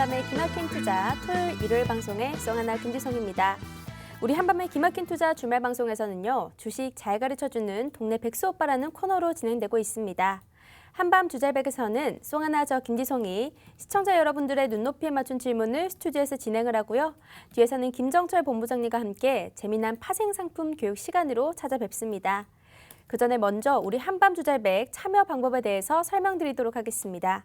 한밤의 기막힌 투자 토요일 일요일 방송의 송하나 김지성입니다. 우리 한밤의 기막힌 투자 주말 방송에서는요. 주식 잘 가르쳐주는 동네 백수 오빠라는 코너로 진행되고 있습니다. 한밤 주잘백에서는 송하나 저 김지성이 시청자 여러분들의 눈높이에 맞춘 질문을 스튜디오에서 진행을 하고요. 뒤에서는 김정철 본부장님과 함께 재미난 파생 상품 교육 시간으로 찾아뵙습니다. 그 전에 먼저 우리 한밤 주잘백 참여 방법에 대해서 설명드리도록 하겠습니다.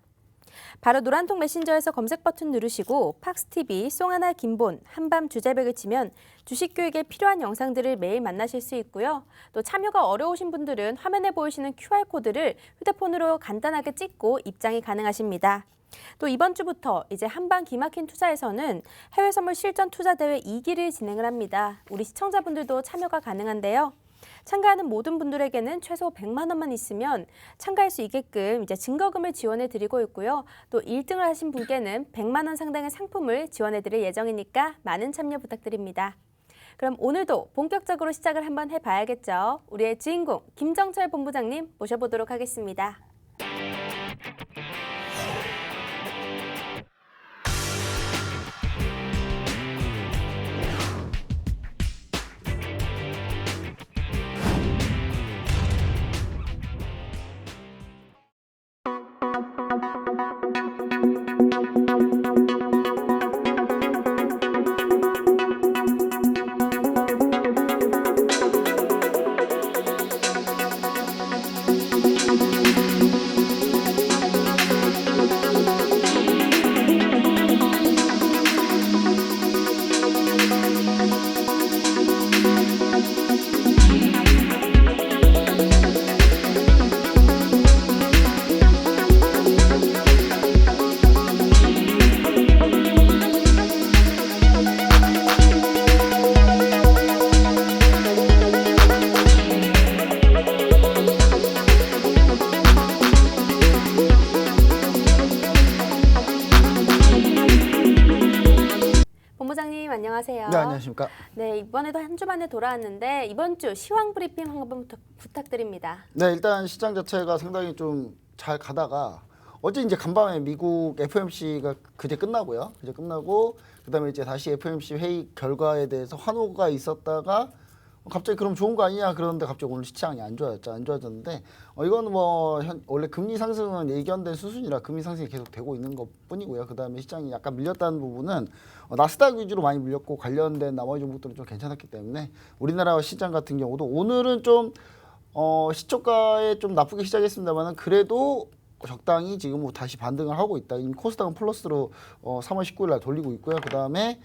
바로 노란통 메신저에서 검색 버튼 누르시고 팍스TV, 송하나 김본, 한밤 주잘백을 치면 주식 교육에 필요한 영상들을 매일 만나실 수 있고요. 또 참여가 어려우신 분들은 화면에 보이시는 QR코드를 휴대폰으로 간단하게 찍고 입장이 가능하십니다. 또 이번 주부터 이제 한밤 기막힌 투자에서는 해외 선물 실전 투자 대회 2기를 진행을 합니다. 우리 시청자분들도 참여가 가능한데요. 참가하는 모든 분들에게는 최소 100만 원만 있으면 참가할 수 있게끔 이제 증거금을 지원해 드리고 있고요. 또 1등을 하신 분께는 100만 원 상당의 상품을 지원해 드릴 예정이니까 많은 참여 부탁드립니다. 그럼 오늘도 본격적으로 시작을 한번 해봐야겠죠. 우리의 주인공 김정철 본부장님 모셔보도록 하겠습니다. 본부장님 안녕하세요. 네, 안녕하십니까. 네, 이번에도 한 주 만에 돌아왔는데 이번 주 시황 브리핑 한번 부탁드립니다. 네, 일단 시장 자체가 상당히 좀 잘 가다가 어제 이제 간밤에 미국 FOMC가 그제 끝나고요. 그제 끝나고 그다음에 이제 다시 FOMC 회의 결과에 대해서 환호가 있었다가 갑자기 그럼 좋은 거 아니냐 그러는데 갑자기 오늘 시장이 안 좋아졌는데 이건 뭐 원래 금리 상승은 예견된 수준이라 금리 상승이 계속 되고 있는 것뿐이고요. 그다음에 시장이 약간 밀렸다는 부분은 나스닥 위주로 많이 밀렸고 관련된 나머지 종목들은 좀 괜찮았기 때문에 우리나라 시장 같은 경우도 오늘은 좀 시초가에 좀 나쁘게 시작했습니다만은 그래도 적당히 지금 뭐 다시 반등을 하고 있다. 이미 코스닥은 플러스로 3월 19일 날 돌리고 있고요. 그다음에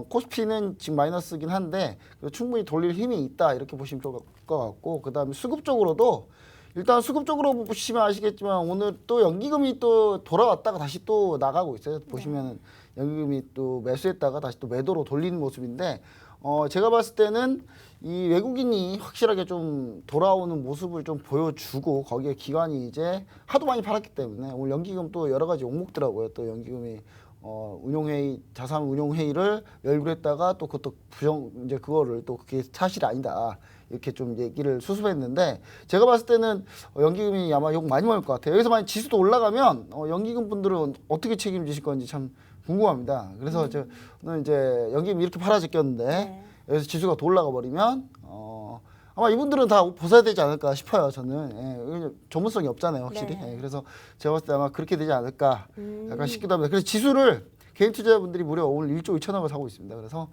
코스피는 지금 마이너스긴 한데 충분히 돌릴 힘이 있다 이렇게 보시면 좋을 것 같고 그다음에 수급 쪽으로도 일단 수급 쪽으로 보시면 아시겠지만 오늘 또 연기금이 또 돌아왔다가 다시 또 나가고 있어요. 보시면은 연기금이 또 매수했다가 다시 또 매도로 돌리는 모습인데 제가 봤을 때는 이 외국인이 확실하게 좀 돌아오는 모습을 좀 보여주고 거기에 기관이 이제 하도 많이 팔았기 때문에 오늘 연기금 또 여러 가지 욕먹더라고요. 또 연기금이 운용회의 자산 운용회의를 열기로 했다가 또 그것도 이제 그거를 또 그게 사실이 아니다 이렇게 좀 얘기를 수습했는데 제가 봤을 때는 연기금이 아마 욕 많이 먹을 것 같아요. 여기서 만약 지수도 올라가면 연기금 분들은 어떻게 책임지실 건지 참 궁금합니다. 그래서 저는 이제 연기금 이렇게 팔아제꼈는데 여기서 지수가 더 올라가 버리면 아마 이분들은 다 벗어야 되지 않을까 싶어요. 저는 전문성이 없잖아요, 확실히. 네. 그래서 제가 봤을 때 아마 그렇게 되지 않을까 약간 싶기도 합니다. 그래서 지수를 개인 투자자분들이 무려 오늘 1조 2천억을 사고 있습니다. 그래서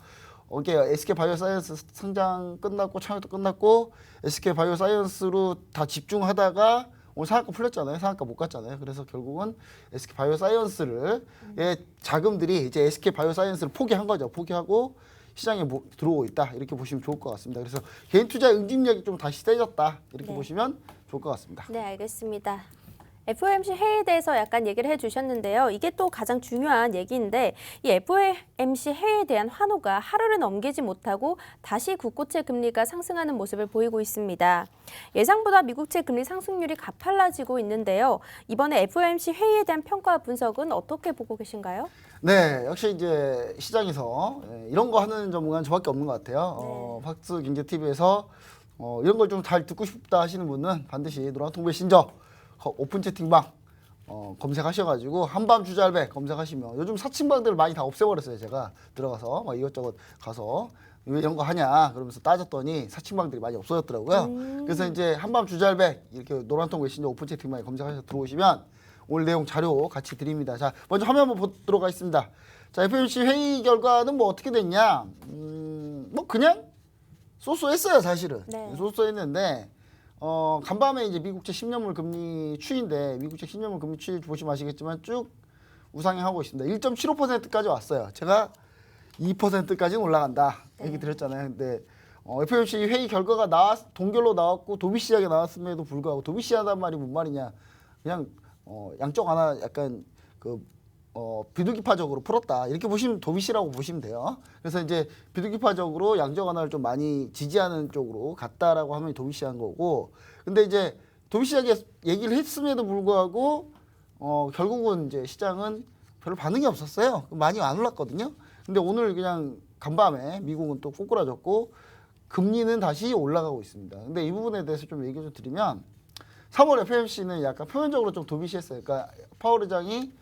이게 SK 바이오사이언스 상장 끝났고 창업도 끝났고 SK 바이오사이언스로 다 집중하다가 오늘 상한가 풀렸잖아요. 상한가 못 갔잖아요. 그래서 결국은 SK 바이오사이언스를 자금들이 이제 SK 바이오사이언스를 포기한 거죠. 포기하고 시장에 들어오고 있다 이렇게 보시면 좋을 것 같습니다. 그래서 개인 투자 응집력이 좀 다시 세졌다 이렇게 보시면 좋을 것 같습니다. 네, 알겠습니다. FOMC 회의에 대해서 약간 얘기를 해주셨는데요. 이게 또 가장 중요한 얘기인데 이 FOMC 회의에 대한 환호가 하루를 넘기지 못하고 다시 국고채 금리가 상승하는 모습을 보이고 있습니다. 예상보다 미국채 금리 상승률이 가팔라지고 있는데요. 이번에 FOMC 회의에 대한 평가와 분석은 어떻게 보고 계신가요? 네, 역시 이제 시장에서 이런 거 하는 전문가는 저밖에 없는 것 같아요. 팍스 경제 TV에서 이런 걸 좀 잘 듣고 싶다 하시는 분은 반드시 노란통 메신저 오픈 채팅방 검색하셔가지고 한밤 주잘배 검색하시면 요즘 사칭방들 많이 다 없애버렸어요. 제가 들어가서 막 이것저것 가서 왜 이런 거 하냐 그러면서 따졌더니 사칭방들이 많이 없어졌더라고요. 그래서 이제 한밤 주잘배 이렇게 노란통 메신저 오픈 채팅방에 검색하셔서 들어오시면 오늘 내용 자료 같이 드립니다. 자, 먼저 화면 한번 보도록 하겠습니다. 자, FOMC 회의 결과는 뭐 어떻게 됐냐? 뭐 그냥 쏘쏘했어요, 사실은. 네. 쏘쏘했는데 간밤에 이제 미국채 10년물 금리 추이인데 미국채 10년물 금리 추이 보시면 아시겠지만 쭉 우상향하고 있습니다. 1.75%까지 왔어요. 제가 2%까지는 올라간다 얘기 드렸잖아요. 근데 FOMC 회의 결과가 동결로 나왔고 도비 시작에 나왔음에도 불구하고 도비 시하단 말이 뭔 말이냐? 그냥 양쪽 하나 약간 비둘기파적으로 풀었다 이렇게 보시면 도비시라고 보시면 돼요. 그래서 이제 비둘기파적으로 양적 완화를 좀 많이 지지하는 쪽으로 갔다라고 하면 도비시한 거고, 근데 이제 도비시하게 얘기를 했음에도 불구하고 결국은 이제 시장은 별로 반응이 없었어요. 많이 안 올랐거든요. 근데 오늘 그냥 간밤에 미국은 또 꼬꾸라졌고 금리는 다시 올라가고 있습니다. 근데 이 부분에 대해서 좀 얘기 좀 드리면 3월 FOMC는 약간 표면적으로 좀 도비시했어요. 그러니까 파월 의장이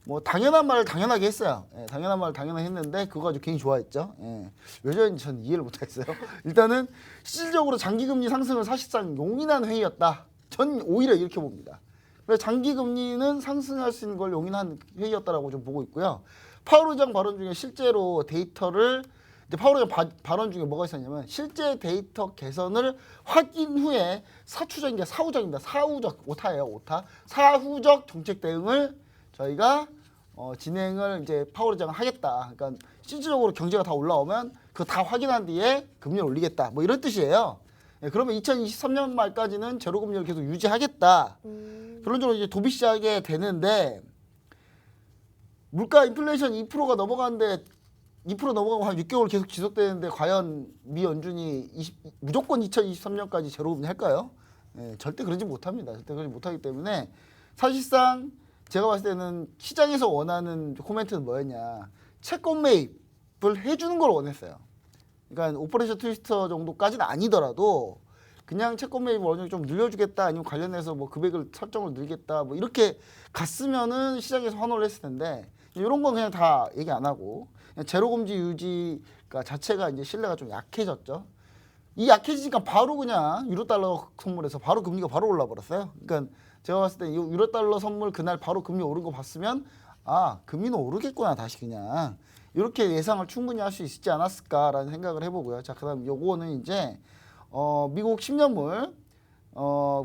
뭐 당연한 말을 당연하게 했어요. 예, 당연한 말을 당연하게 했는데 그거 가지고 괜히 좋아했죠. 예. 왜 저랬는지 저는 이해를 못했어요. 일단은 실질적으로 장기금리 상승은 사실상 용인한 회의였다. 전 오히려 이렇게 봅니다. 그래서 장기금리는 상승할 수 있는 걸 용인한 회의였다라고 좀 보고 있고요. 파월 의장 발언 중에 실제로 데이터를 이제 파월 의장 발언 중에 뭐가 있었냐면 실제 데이터 개선을 확인 후에 사후적인 게 사후적입니다. 사후적 오타예요. 오타. 사후적 정책 대응을 저희가 진행을 이제 파월 의장은 하겠다. 그러니까 실질적으로 경제가 다 올라오면 그거 다 확인한 뒤에 금리를 올리겠다. 뭐 이런 뜻이에요. 예, 그러면 2023년 말까지는 제로 금리를 계속 유지하겠다. 결론적으로 이제 도비 시작이 되는데 물가 인플레이션 2%가 넘어가는데 2% 넘어가고 한 6개월 계속 지속되는데 과연 미 연준이 무조건 2023년까지 제로 금리 할까요? 예, 절대 그러지 못합니다. 절대 그러지 못하기 때문에 사실상 제가 봤을 때는 시장에서 원하는 코멘트는 뭐였냐. 채권 매입을 해주는 걸 원했어요. 그러니까 오퍼레이션 트위스터 정도까지는 아니더라도 그냥 채권 매입을 어느 정도 좀 늘려주겠다 아니면 관련해서 뭐 금액을 설정을 늘리겠다 뭐 이렇게 갔으면은 시장에서 환호를 했을 텐데 이런 건 그냥 다 얘기 안 하고 그냥 제로금리 유지가 자체가 이제 신뢰가 좀 약해졌죠. 이 약해지니까 바로 그냥 유로달러 선물에서 바로 금리가 바로 올라 버렸어요. 그러니까 제가 봤을 때 이 유로달러 선물 그날 바로 금리 오른 거 봤으면 아 금리는 오르겠구나 다시 그냥 이렇게 예상을 충분히 할 수 있지 않았을까라는 생각을 해보고요. 자 그다음 요거는 이제 미국 10년물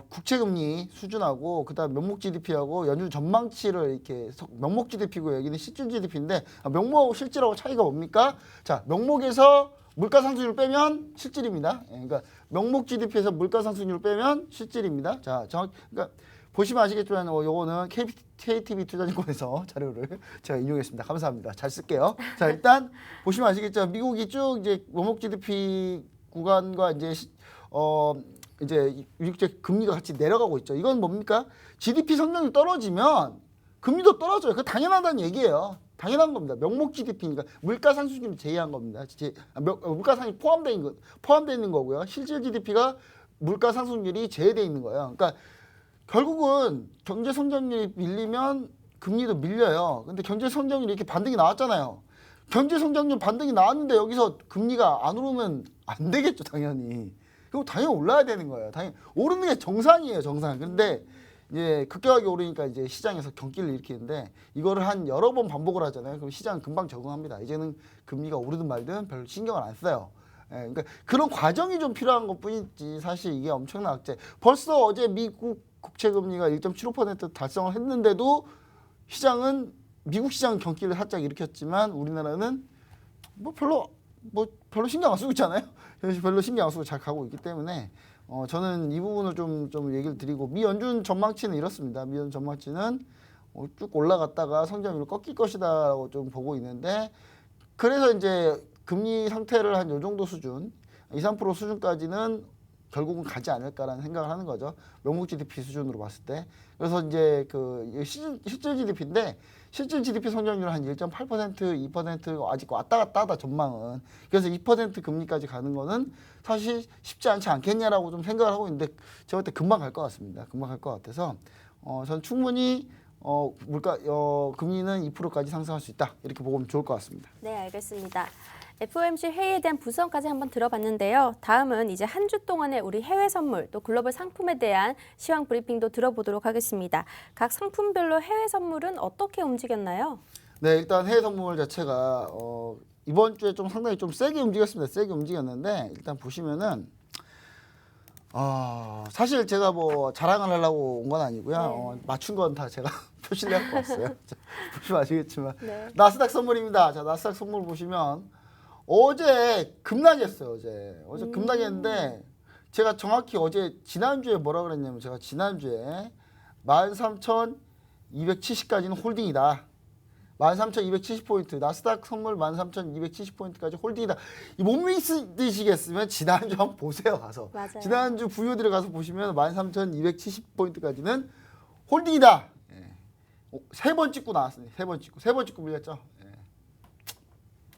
국채금리 수준하고 그다음 명목 GDP하고 연준 전망치를 이렇게 명목 GDP고 여기는 실질 GDP인데 명목하고 실질하고 차이가 뭡니까? 자 명목에서 물가 상승률 빼면 실질입니다. 예, 그러니까 명목 GDP에서 물가 상승률 빼면 실질입니다. 자 그러니까 보시면 아시겠지만 요거는 KTB 투자증권에서 자료를 제가 인용했습니다. 감사합니다. 잘 쓸게요. 자 일단 보시면 아시겠죠. 미국이 쭉 이제 명목 GDP 구간과 이제 미국제 금리가 같이 내려가고 있죠. 이건 뭡니까? GDP 성장률 떨어지면 금리도 떨어져요. 그거 당연하다는 얘기예요. 당연한 겁니다. 명목 GDP니까 물가 상승률을 제외한 겁니다. 물가 상승이 포함되어 있는 거고요. 실질 GDP가 물가 상승률이 제외되어 있는 거예요. 그러니까 결국은 경제 성장률이 밀리면 금리도 밀려요. 근데 경제 성장률이 이렇게 반등이 나왔잖아요. 경제 성장률 반등이 나왔는데 여기서 금리가 안 오르면 안 되겠죠, 당연히. 그럼 당연히 올라야 되는 거예요. 당연히 오르는 게 정상이에요, 정상. 근데 이제 급격하게 오르니까 이제 시장에서 경기를 일으키는데 이거를 한 여러 번 반복을 하잖아요. 그럼 시장은 금방 적응합니다. 이제는 금리가 오르든 말든 별로 신경을 안 써요. 예, 그러니까 그런 과정이 좀 필요한 것뿐이지 사실 이게 엄청난 악재. 벌써 어제 미국 국채 금리가 1.75% 달성을 했는데도 시장은 미국 시장은 경기를 살짝 일으켰지만 우리나라는 별로 신경 안 쓰고 있잖아요. 별로 신경 안 쓰고 잘 가고 있기 때문에 저는 이 부분을 좀 얘기를 드리고 미 연준 전망치는 이렇습니다. 미 연준 전망치는 쭉 올라갔다가 성장률을 꺾일 것이다라고 좀 보고 있는데 그래서 이제 금리 상태를 한 요 정도 수준 2~3% 수준까지는 결국은 가지 않을까라는 생각을 하는 거죠. 명목 GDP 수준으로 봤을 때. 그래서 이제 그 실질 GDP인데 실질 GDP 성장률 한 1.8%, 2% 아직 왔다 갔다 하다 전망은. 그래서 2% 금리까지 가는 거는 사실 쉽지 않지 않겠냐라고 좀 생각을 하고 있는데 제가 볼 때 금방 갈 것 같습니다. 금방 갈 것 같아서 저는 충분히 물가 금리는 2%까지 상승할 수 있다. 이렇게 보면 좋을 것 같습니다. 네, 알겠습니다. FOMC 회의에 대한 부선까지 한번 들어봤는데요. 다음은 이제 한 주 동안의 우리 해외 선물 또 글로벌 상품에 대한 시황 브리핑도 들어보도록 하겠습니다. 각 상품별로 해외 선물은 어떻게 움직였나요? 네, 일단 해외 선물 자체가 이번 주에 좀 상당히 좀 세게 움직였습니다. 세게 움직였는데 일단 보시면은 사실 제가 뭐 자랑을 하려고 온 건 아니고요. 네. 맞춘 건 다 제가 표시를 해갖고 왔어요. 자, 보시면 아시겠지만 네. 나스닥 선물입니다. 자, 나스닥 선물 보시면 어제 급락했어요. 어제 급락했는데 제가 정확히 어제 지난주에 뭐라 그랬냐면 제가 지난주에 13,270까지는 홀딩이다. 13,270포인트 나스닥 선물 13,270포인트까지 홀딩이다. 이 못 믿으시겠으면 지난주 한번 보세요. 가서. 맞아요. 지난주 VOD를 가서 보시면 13,270포인트까지는 홀딩이다. 세 번 찍고 나왔습니다. 세 번 찍고 밀렸죠.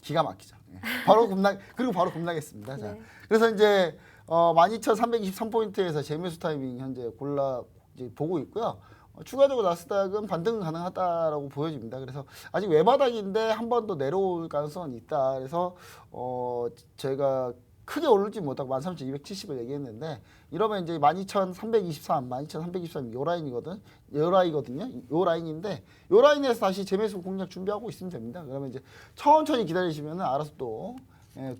기가 막히죠. 바로 그리고 바로 급락했습니다. 자, 네. 그래서 이제 12,323포인트에서 재매수 타이밍 현재 이제 보고 있고요. 추가적으로 나스닥은 반등 가능하다라고 보여집니다. 그래서 아직 외바닥인데 한 번 더 내려올 가능성은 있다. 그래서 제가 크게 오르지 못하고 13,270을 얘기했는데 이러면 이제 12,323, 12,323 요 라인이거든요. 요 라인인데 요 라인에서 다시 재매수 공략 준비하고 있으면 됩니다. 그러면 이제 천천히 기다리시면 알아서 또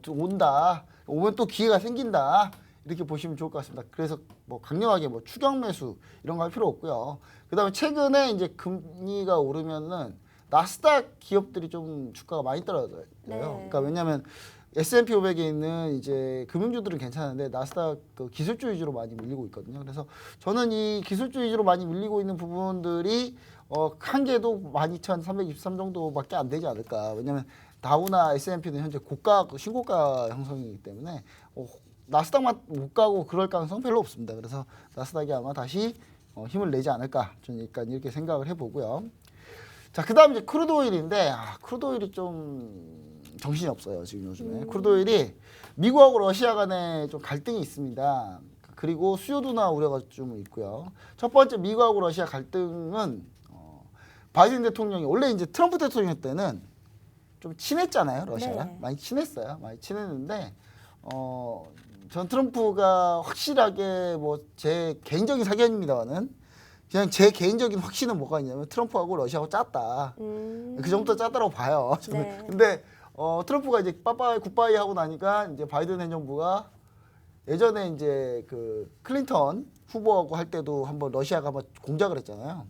온다. 오면 또 기회가 생긴다. 이렇게 보시면 좋을 것 같습니다. 그래서 뭐 강력하게 뭐 추격 매수 이런 거 할 필요 없고요. 그다음에 최근에 이제 금리가 오르면은 나스닥 기업들이 좀 주가가 많이 떨어져요. 네. 그러니까 왜냐하면 S&P 500에 있는 이제 금융주들은 괜찮은데 나스닥 그 기술주 위주로 많이 밀리고 있거든요. 그래서 저는 이 기술주 위주로 많이 밀리고 있는 부분들이 한계도 12,323 정도밖에 안 되지 않을까. 왜냐하면 다우나 S&P는 현재 신고가 형성이기 때문에 나스닥만 못 가고 그럴 가능성은 별로 없습니다. 그래서 나스닥이 아마 다시 힘을 내지 않을까 저는 약간 이렇게 생각을 해보고요. 자, 그다음 이제 크루드 오일인데 크루드 오일이 좀 정신이 없어요 지금 요즘에. 크루드 오일이 미국하고 러시아 간에 좀 갈등이 있습니다. 그리고 수요도나 우려가 좀 있고요. 첫 번째 미국하고 러시아 갈등은 바이든 대통령이 원래 이제 트럼프 대통령 때는 좀 친했잖아요 러시아랑. 네. 많이 친했어요. 많이 친했는데 전 트럼프가 확실하게 뭐 제 개인적인 사견입니다만은 그냥 제 개인적인 확신은 뭐가 있냐면 트럼프하고 러시아하고 짰다. 그 정도 짰다라고 봐요. 저는. 네. 근데 트럼프가 이제 빠빠이 굿바이 하고 나니까 이제 바이든 행정부가 예전에 이제 그 클린턴 후보하고 할 때도 한번 러시아가 한번 공작을 했잖아요.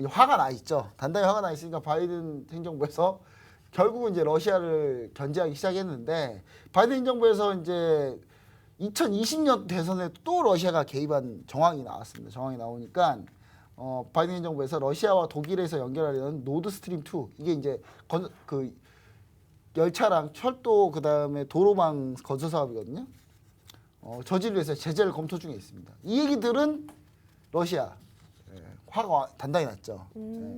화가 나 있죠. 단단히 화가 나 있으니까 바이든 행정부에서 결국은 이제 러시아를 견제하기 시작했는데 바이든 행정부에서 이제 2020년 대선에 또 러시아가 개입한 정황이 나왔습니다. 정황이 나오니까 바이든 행정부에서 러시아와 독일에서 연결하려는 노드스트림 2 이게 이제 그 열차랑 철도 그다음에 도로망 건설 사업이거든요. 저지를 위해서 제재를 검토 중에 있습니다. 이 얘기들은 러시아 화가 단단히 났죠.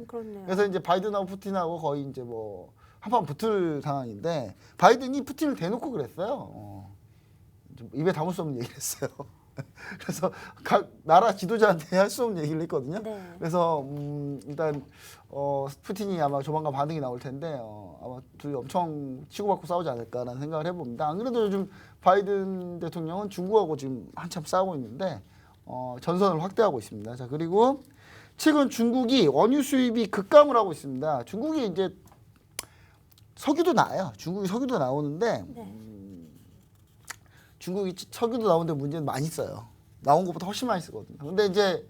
그렇네요. 그래서 이제 바이든하고 푸틴하고 거의 이제 뭐 한판 붙을 상황인데 바이든이 푸틴을 대놓고 그랬어요. 좀 입에 담을 수 없는 얘기를 했어요. 그래서 각 나라 지도자한테 할 수 없는 얘기를 했거든요. 네. 그래서 일단 푸틴이 아마 조만간 반응이 나올 텐데 아마 둘이 엄청 치고받고 싸우지 않을까라는 생각을 해봅니다. 안 그래도 요즘 바이든 대통령은 중국하고 지금 한참 싸우고 있는데 전선을 확대하고 있습니다. 자, 그리고 최근 중국이 원유 수입이 급감을 하고 있습니다. 중국이 이제 석유도 나요. 중국이 석유도 나오는데 중국이 석유도 나오는데 문제는 많이 써요. 나온 것보다 훨씬 많이 쓰거든요. 근데 이제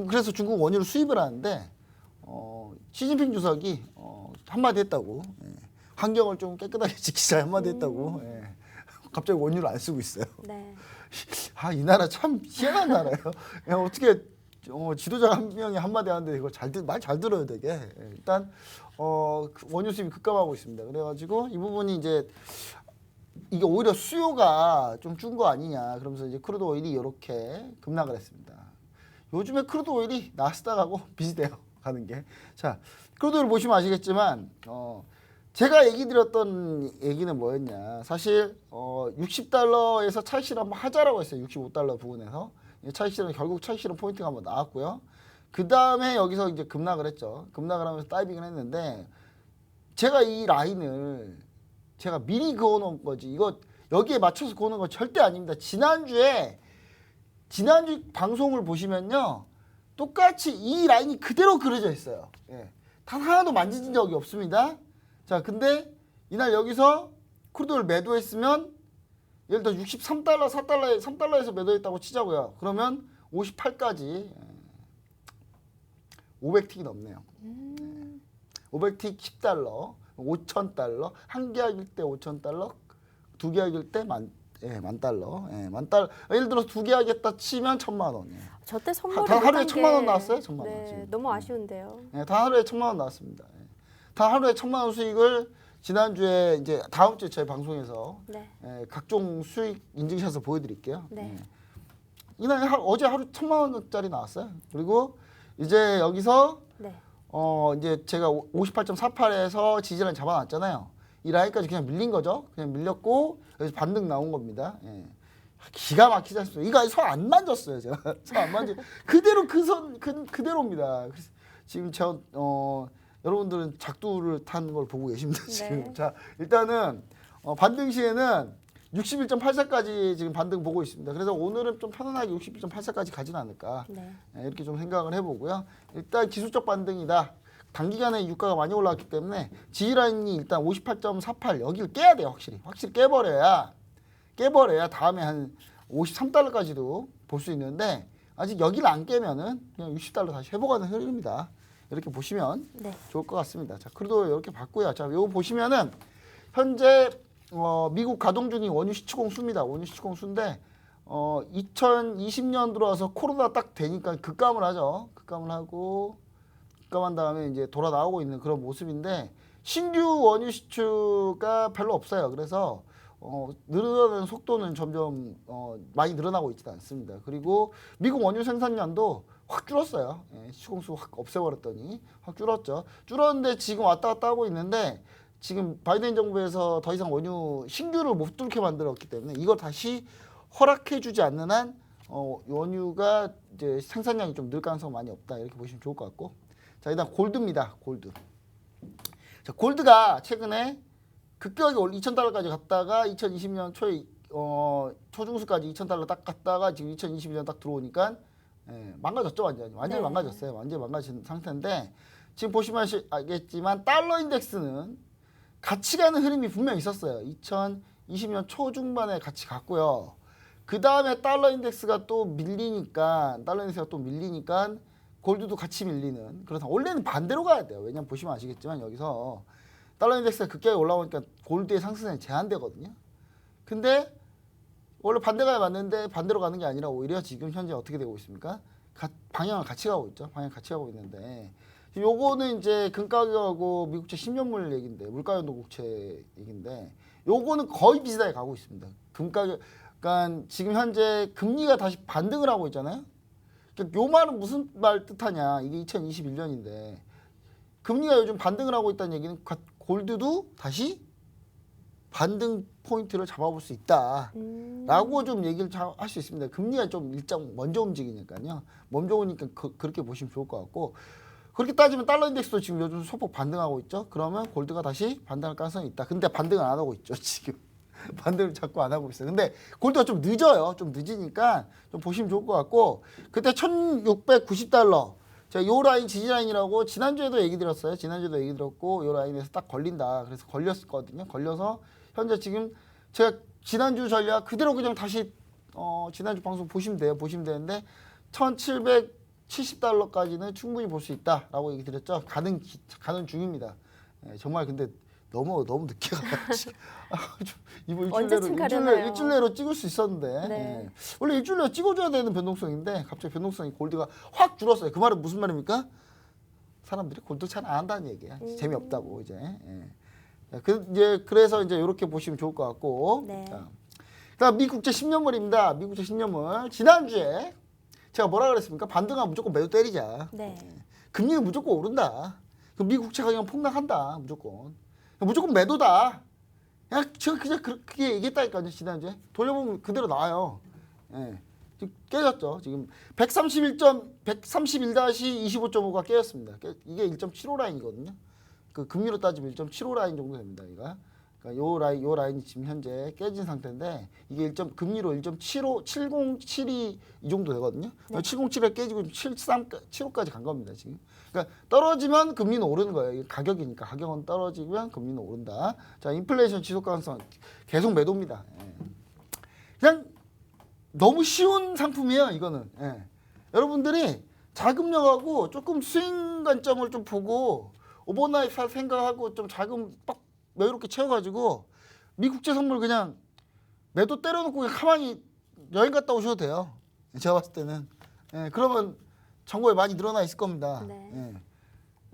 그래서 중국 원유를 수입을 하는데 시진핑 주석이 한마디 했다고. 환경을 좀 깨끗하게 지키자 한마디 했다고. 갑자기 원유를 안 쓰고 있어요. 네. 이 나라 참 희한한 나라예요. 어떻게 지도자 한 명이 한마디 하는데 이거 말 잘 들어야 되게. 일단 원유 수입이 급감하고 있습니다. 그래가지고 이 부분이 이제 이게 오히려 수요가 좀 준 거 아니냐. 그러면서 이제 크루드 오일이 이렇게 급락을 했습니다. 요즘에 크루드 오일이 나스닥하고 비슷해요. 가는 게. 자, 크루드 오일 보시면 아시겠지만 제가 얘기 드렸던 얘기는 뭐였냐. 사실 60달러에서 차익 실현 한번 하자라고 했어요. 65달러 부분에서. 차익 실현 결국 차익 실현 포인트가 한번 나왔고요. 그 다음에 여기서 이제 급락을 했죠. 급락을 하면서 다이빙을 했는데 제가 이 라인을 제가 미리 그어놓은 거지. 이거 여기에 맞춰서 그어놓은 거 절대 아닙니다. 지난주 방송을 보시면요. 똑같이 이 라인이 그대로 그려져 있어요. 예. 단 하나도 만지진 적이 없습니다. 자, 근데 이날 여기서 크루드를 매도했으면 예를 들어 63달러, 4달러에 3달러에서 매도했다고 치자고요. 그러면 58까지 500틱이 넘네요. 500틱 10달러, 5,000달러, 한 계약일 때 5,000달러, 두 계약일 때 만 달러. 만 달러. 예를 들어서 두 계약했다 치면 1,000만 원이에요. 저때 선물이 단 하루에 못한 1,000만 원 게- 나왔어요? 1,000만 원 네, 지금. 너무 아쉬운데요. 단 하루에 1,000만 원 나왔습니다. 단 하루에 1,000만 원 수익을 지난주에 이제 다음 주에 저희 방송에서 네. 각종 수익 인증샷을 보여드릴게요. 네. 이날 어제 하루 1,000만 원짜리 나왔어요. 그리고 이제 여기서 네. 이제 제가 58.48에서 지지라인 잡아놨잖아요. 이 라인까지 그냥 밀린 거죠. 그냥 밀렸고 여기서 반등 나온 겁니다. 예. 기가 막히지 않습니까? 이거 손 안 만졌어요, 제가. 손 안 만지. 그대로 그 선 그대로입니다. 그래서 지금 제가 여러분들은 작두를 탄 걸 보고 계십니다, 지금. 네. 자, 일단은 반등 시에는 61.84까지 지금 반등 보고 있습니다. 그래서 오늘은 좀 편안하게 61.84까지 가지는 않을까. 네. 이렇게 좀 생각을 해보고요. 일단 기술적 반등이다. 단기간에 유가가 많이 올라왔기 때문에 지지라인이 일단 58.48 여기를 깨야 돼요. 확실히 깨버려야 다음에 한 53달러까지도 볼 수 있는데 아직 여기를 안 깨면은 그냥 60달러 다시 회복하는 흐름입니다. 이렇게 보시면 네. 좋을 것 같습니다. 자, 크루도 이렇게 봤고요. 자, 요거 보시면은 현재 미국 가동 중인 원유 시추공 수입니다. 원유 시추공 수인데 2020년 들어와서 코로나 딱 되니까 급감을 하죠. 급감한 다음에 이제 돌아 나오고 있는 그런 모습인데 신규 원유 시추가 별로 없어요. 그래서 늘어나는 속도는 점점 많이 늘어나고 있지는 않습니다. 그리고 미국 원유 생산량도 확 줄었어요. 시공수 확 없애버렸더니 확 줄었죠. 줄었는데 지금 왔다 갔다 하고 있는데 지금 바이든 정부에서 더 이상 원유 신규를 못 뚫게 만들었기 때문에 이걸 다시 허락해주지 않는 한 원유가 이제 생산량이 좀 늘 가능성 많이 없다 이렇게 보시면 좋을 것 같고 자 일단 골드입니다. 골드. 자 골드가 최근에 급격하게 2,000달러까지 갔다가 2020년 초에 초중수까지 2,000달러 딱 갔다가 지금 2022년 딱 들어오니까 망가졌죠 완전히 네. 망가졌어요. 완전히 망가진 상태인데 지금 보시면 알겠지만 달러 인덱스는 같이 가는 흐름이 분명히 있었어요. 2020년 초중반에 같이 갔고요. 그 다음에 달러 인덱스가 또 밀리니까 골드도 같이 밀리는 그래서 원래는 반대로 가야 돼요. 왜냐면 보시면 아시겠지만 여기서 달러 인덱스가 급격하게 올라오니까 골드의 상승이 제한되거든요. 근데 원래 반대가 맞는데 반대로 가는 게 아니라 오히려 지금 현재 어떻게 되고 있습니까? 방향을 같이 가고 있죠. 방향 같이 가고 있는데 요거는 이제 금가격하고 미국채 10년물 얘기인데 물가연도 국채 얘기인데 요거는 거의 비슷하게 가고 있습니다. 금가격 그러니까 지금 현재 금리가 다시 반등을 하고 있잖아요. 그러니까 요 말은 무슨 말 뜻하냐? 이게 2021년인데 금리가 요즘 반등을 하고 있다는 얘기는 골드도 다시 반등 포인트를 잡아볼 수 있다라고 좀 얘기를 할 수 있습니다. 금리가 좀 일정 먼저 움직이니까요. 먼저 오니까 그렇게 보시면 좋을 것 같고 그렇게 따지면 달러 인덱스도 지금 요즘 소폭 반등하고 있죠. 그러면 골드가 다시 반등할 가능성이 있다. 근데 반등을 안 하고 있죠. 지금 반등을 자꾸 안 하고 있어요. 근데 골드가 좀 늦어요. 좀 늦으니까 좀 보시면 좋을 것 같고 그때 1,690달러 제가 요 라인 지지라인이라고 지난주에도 얘기 드렸어요. 지난주에도 얘기 드렸고 요 라인에서 딱 걸린다. 그래서 걸렸거든요. 걸려서 현재 지금 제가 지난주 전략 그대로 그냥 다시 지난주 방송 보시면 돼요. 보시면 되는데 1,770달러까지는 충분히 볼 수 있다라고 얘기 드렸죠. 가는 중입니다. 정말 근데 너무 늦게 가가지고 이번 언제쯤 가려나요? 일주일 내로 찍을 수 있었는데 네. 원래 일주일 내로 찍어줘야 되는 변동성인데 갑자기 변동성이 골드가 확 줄었어요. 그 말은 무슨 말입니까? 사람들이 골드 잘 안 한다는 얘기야. 재미없다고 이제. 그래서 이제 이렇게 보시면 좋을 것 같고. 네. 자, 그다음 미국채 10년물입니다. 미국채 10년물 지난주에 제가 뭐라 그랬습니까? 반등하면 무조건 매도 때리자. 네. 금리는 무조건 오른다. 그럼 미국채 가격 폭락한다. 무조건 매도다. 제가 그냥 그렇게 얘기했다니까요. 지난주에 돌려보면 그대로 나와요. 지금 깨졌죠. 지금 131-25.5가 깨졌습니다. 이게 1.75 라인이거든요. 그 금리로 따지면 1.75 라인 정도 됩니다. 이거. 그러니까 요 라인이 지금 현재 깨진 상태인데 이게 금리로 707이 이 정도 되거든요. 네. 707을 깨지고 75까지 간 겁니다. 지금. 그러니까 떨어지면 금리는 오르는 거예요. 이게 가격이니까 가격은 떨어지면 금리는 오른다. 자, 인플레이션 지속 가능성 계속 매도입니다. 예. 그냥 너무 쉬운 상품이에요. 이거는. 예. 여러분들이 자금력하고 조금 수익 관점을 좀 보고 오버나잇 살 생각하고 좀 자금 빡 여유롭게 채워가지고 미국제 선물 그냥 매도 때려놓고 그냥 가만히 여행 갔다 오셔도 돼요. 제가 봤을 때는. 예, 그러면 정보에 많이 늘어나 있을 겁니다. 네. 예.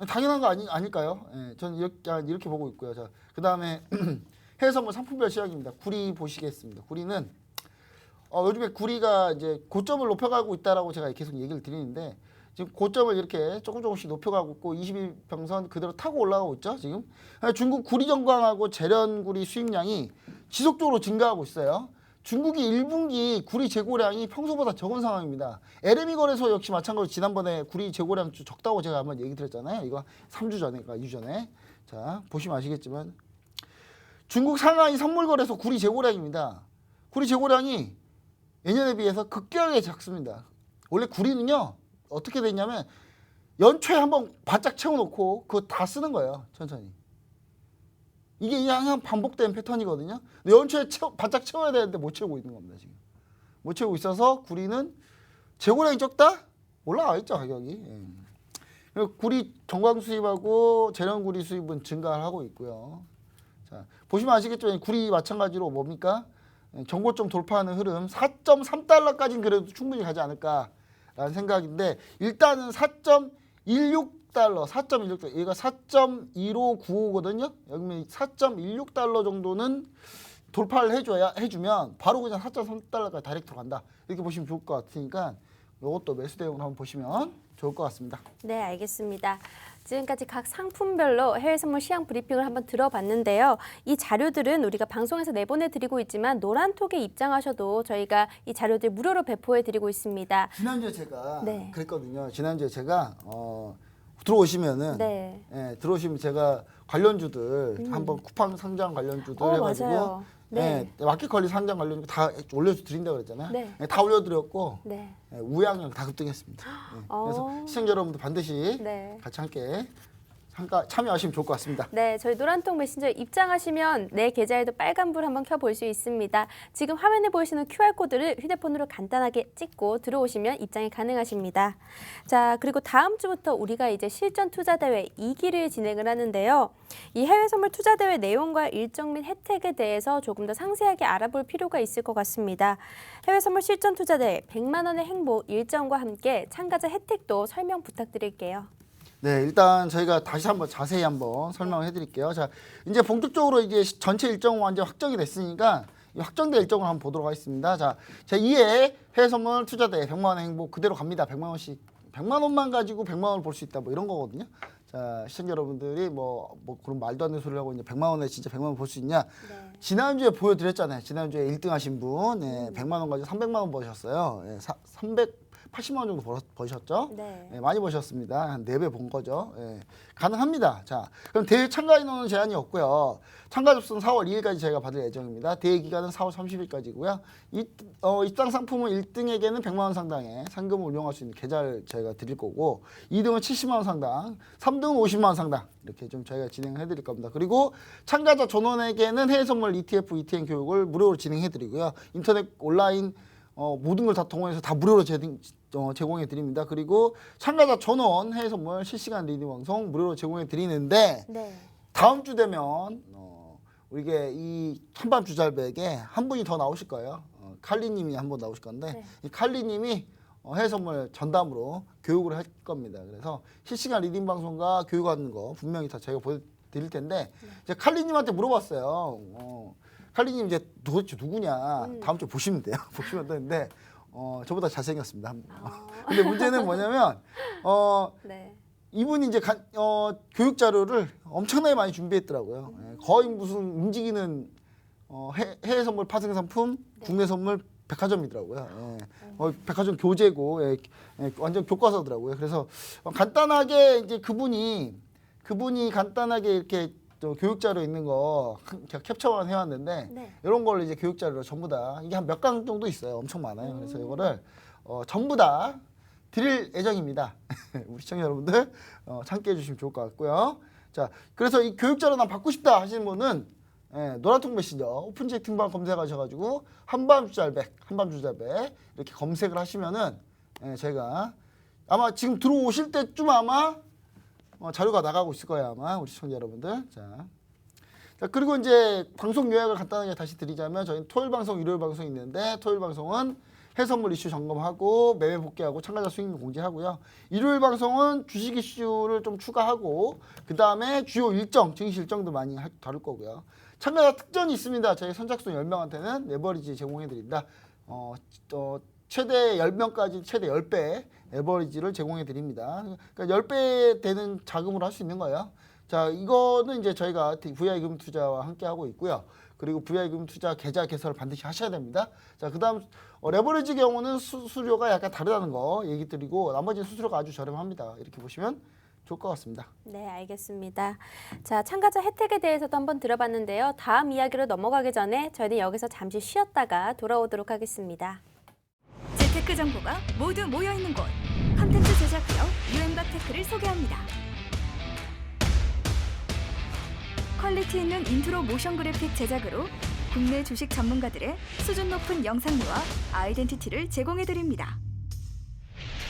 당연한 거 아닐까요? 예, 저는 이렇게 보고 있고요. 자, 그 다음에 해외 선물 상품별 시장입니다. 구리 보시겠습니다. 구리는 요즘에 구리가 이제 고점을 높여가고 있다라고 제가 계속 얘기를 드리는데 지금 고점을 이렇게 조금씩 높여가고 있고 22평선 그대로 타고 올라가고 있죠. 지금 중국 구리정광하고 재련구리 수입량이 지속적으로 증가하고 있어요. 중국이 1분기 구리 재고량이 평소보다 적은 상황입니다. LME 거래소 역시 마찬가지로 지난번에 구리 재고량 적다고 제가 한번 얘기 드렸잖아요. 이거 3주 전에, 2주 전에. 자, 보시면 아시겠지만 중국 상하이 선물거래소 구리 재고량입니다. 구리 재고량이 예년에 비해서 급격하게 작습니다. 원래 구리는요. 어떻게 되냐면 연초에 한번 바짝 채워놓고 그거 다 쓰는 거예요. 천천히. 이게 그냥 반복된 패턴이거든요. 근데 연초에 바짝 채워야 되는데 못 채우고 있는 겁니다. 지금. 못 채우고 있어서 구리는 재고량이 적다? 올라와 있죠. 가격이. 예. 그리고 구리 정광 수입하고 재련구리 수입은 증가를 하고 있고요. 자, 보시면 아시겠죠. 구리 마찬가지로 뭡니까? 정고점 돌파하는 흐름 4.3달러까지는 그래도 충분히 가지 않을까라는 생각인데 일단은 4.16달러, 4.16달러, 얘가 4.1595거든요. 여기 4.16달러 정도는 돌파를 해주면 바로 그냥 4.3달러까지 다이렉트로 간다. 이렇게 보시면 좋을 것 같으니까 이것도 매수 대응을 한번 보시면 좋을 것 같습니다. 네, 알겠습니다. 지금까지 각 상품별로 해외 선물 시향 브리핑을 한번 들어봤는데요. 이 자료들은 우리가 방송에서 내보내드리고 있지만 노란톡에 입장하셔도 저희가 이 자료들 무료로 배포해드리고 있습니다. 지난주에 제가 네. 그랬거든요. 지난주에 제가 들어오시면은 네. 예, 들어오시면 제가 관련주들 한번 쿠팡 상장 관련주들 해가지고 맞아요. 네. 예, 마켓컬리 상장 관련주 다 올려드린다고 그랬잖아요. 네. 예, 다 올려드렸고 네. 예, 우양형 다 급등했습니다. 예, 그래서 시청자 여러분들 반드시 네. 같이 함께 참여하시면 좋을 것 같습니다. 네, 저희 노란톡 메신저 입장하시면 내 계좌에도 빨간불 한번 켜볼 수 있습니다. 지금 화면에 보이시는 QR코드를 휴대폰으로 간단하게 찍고 들어오시면 입장이 가능하십니다. 자, 그리고 다음 주부터 우리가 이제 실전 투자대회 2기를 진행을 하는데요. 이 해외 선물 투자대회 내용과 일정 및 혜택에 대해서 조금 더 상세하게 알아볼 필요가 있을 것 같습니다. 해외 선물 실전 투자대회 100만 원의 행복 일정과 함께 참가자 혜택도 설명 부탁드릴게요. 네, 일단 저희가 다시 한번 자세히 한번 설명을 해드릴게요. 자, 이제 본격적으로 이제 전체 일정 완전 확정이 됐으니까 이 확정된 일정을 한번 보도록 하겠습니다. 자, 제 2회 해외 선물 투자대 100만 원 행복 그대로 갑니다. 100만 원씩. 100만 원만 가지고 100만 원을 볼 수 있다. 뭐 이런 거거든요. 자, 시청자 여러분들이 뭐 그런 말도 안 되는 소리를 하고 이제 100만 원에 진짜 100만 원 볼 수 있냐? 네. 지난주에 보여드렸잖아요. 지난주에 1등 하신 분, 100만 원 가지고 300만 원 버셨어요. 380만 원 정도 버셨죠? 네. 많이 버셨습니다. 한 4배 본 거죠. 가능합니다. 자, 그럼 대회 참가 인원은 제한이 없고요. 참가 접수는 4월 2일까지 저희가 받을 예정입니다. 대회 기간은 4월 30일까지고요. 입장 상품은 1등에게는 100만 원 상당의 상금을 운용할 수 있는 계좌를 저희가 드릴 거고 2등은 70만 원 상당, 3등은 50만 원 상당 이렇게 좀 저희가 진행을 해드릴 겁니다. 그리고 참가자 전원에게는 해외 선물 ETF, ETN 교육을 무료로 진행해드리고요. 인터넷 온라인 모든 걸 다 동원해서 다 무료로 제공해 드립니다. 그리고 참가자 전원 해외 선물 실시간 리딩 방송 무료로 제공해 드리는데 네. 다음 주 되면 우리게 이 한밤 주잘백에 한 분이 더 나오실 거예요. 칼리님이 한 번 나오실 건데 네. 이 칼리님이 해외 선물 전담으로 교육을 할 겁니다. 그래서 실시간 리딩 방송과 교육하는 거 분명히 다 저희가 보여드릴 텐데 이제 칼리님한테 물어봤어요. 칼리님 이제 도대체 누구냐 다음 주에 보시면 돼요. 보시면 되는데 저보다 잘생겼습니다. 근데 문제는 뭐냐면 네. 이분이 이제 교육 자료를 엄청나게 많이 준비했더라고요. 거의 무슨 움직이는 해외 선물 파생 상품, 국내 선물 백화점이더라고요. 백화점 교재고 완전 교과서더라고요. 그래서 간단하게 이제 그분이 간단하게 이렇게 또 교육자료 있는 거 캡처만 해왔는데 네. 이런 걸 이제 교육자료로 전부 다 이게 한 몇 강 정도 있어요. 엄청 많아요. 그래서 이거를 전부 다 드릴 예정입니다. 우리 시청자 여러분들 참고해 주시면 좋을 것 같고요. 자, 그래서 이 교육자료 난 받고 싶다 하시는 분은 노란통 메신저 오픈 채팅방 검색하셔가지고 한밤주잘백 이렇게 검색을 하시면은 저희가 아마 지금 들어오실 때쯤 아마 자료가 나가고 있을 거예요. 아마 우리 시청자 여러분들. 자, 그리고 이제 방송 요약을 간단하게 다시 드리자면 저희는 토요일 방송, 일요일 방송 있는데 토요일 방송은 해산물 이슈 점검하고 매매 복귀하고 참가자 수익률 공지하고요. 일요일 방송은 주식 이슈를 좀 추가하고 그 다음에 주요 일정, 증시 일정도 많이 다룰 거고요. 참가자 특전이 있습니다. 저희 선착순 10명한테는 레버리지 제공해드린다. 최대 10명까지 최대 10배 레버리지를 제공해드립니다. 그러니까 10배 되는 자금으로 할 수 있는 거예요. 자, 이거는 이제 저희가 VI 금융 투자와 함께 하고 있고요. 그리고 VI 금융 투자 계좌 개설을 반드시 하셔야 됩니다. 자, 그다음 레버리지 경우는 수수료가 약간 다르다는 거 얘기 드리고 나머지는 수수료가 아주 저렴합니다. 이렇게 보시면 좋을 것 같습니다. 네, 알겠습니다. 자, 참가자 혜택에 대해서도 한번 들어봤는데요. 다음 이야기로 넘어가기 전에 저희는 여기서 잠시 쉬었다가 돌아오도록 하겠습니다. 재테크 정보가 모두 모여있는 곳. 컨텐츠 제작 기업 유엔박테크를 소개합니다. 퀄리티 있는 인트로 모션 그래픽 제작으로 국내 주식 전문가들의 수준 높은 영상미와 아이덴티티를 제공해드립니다.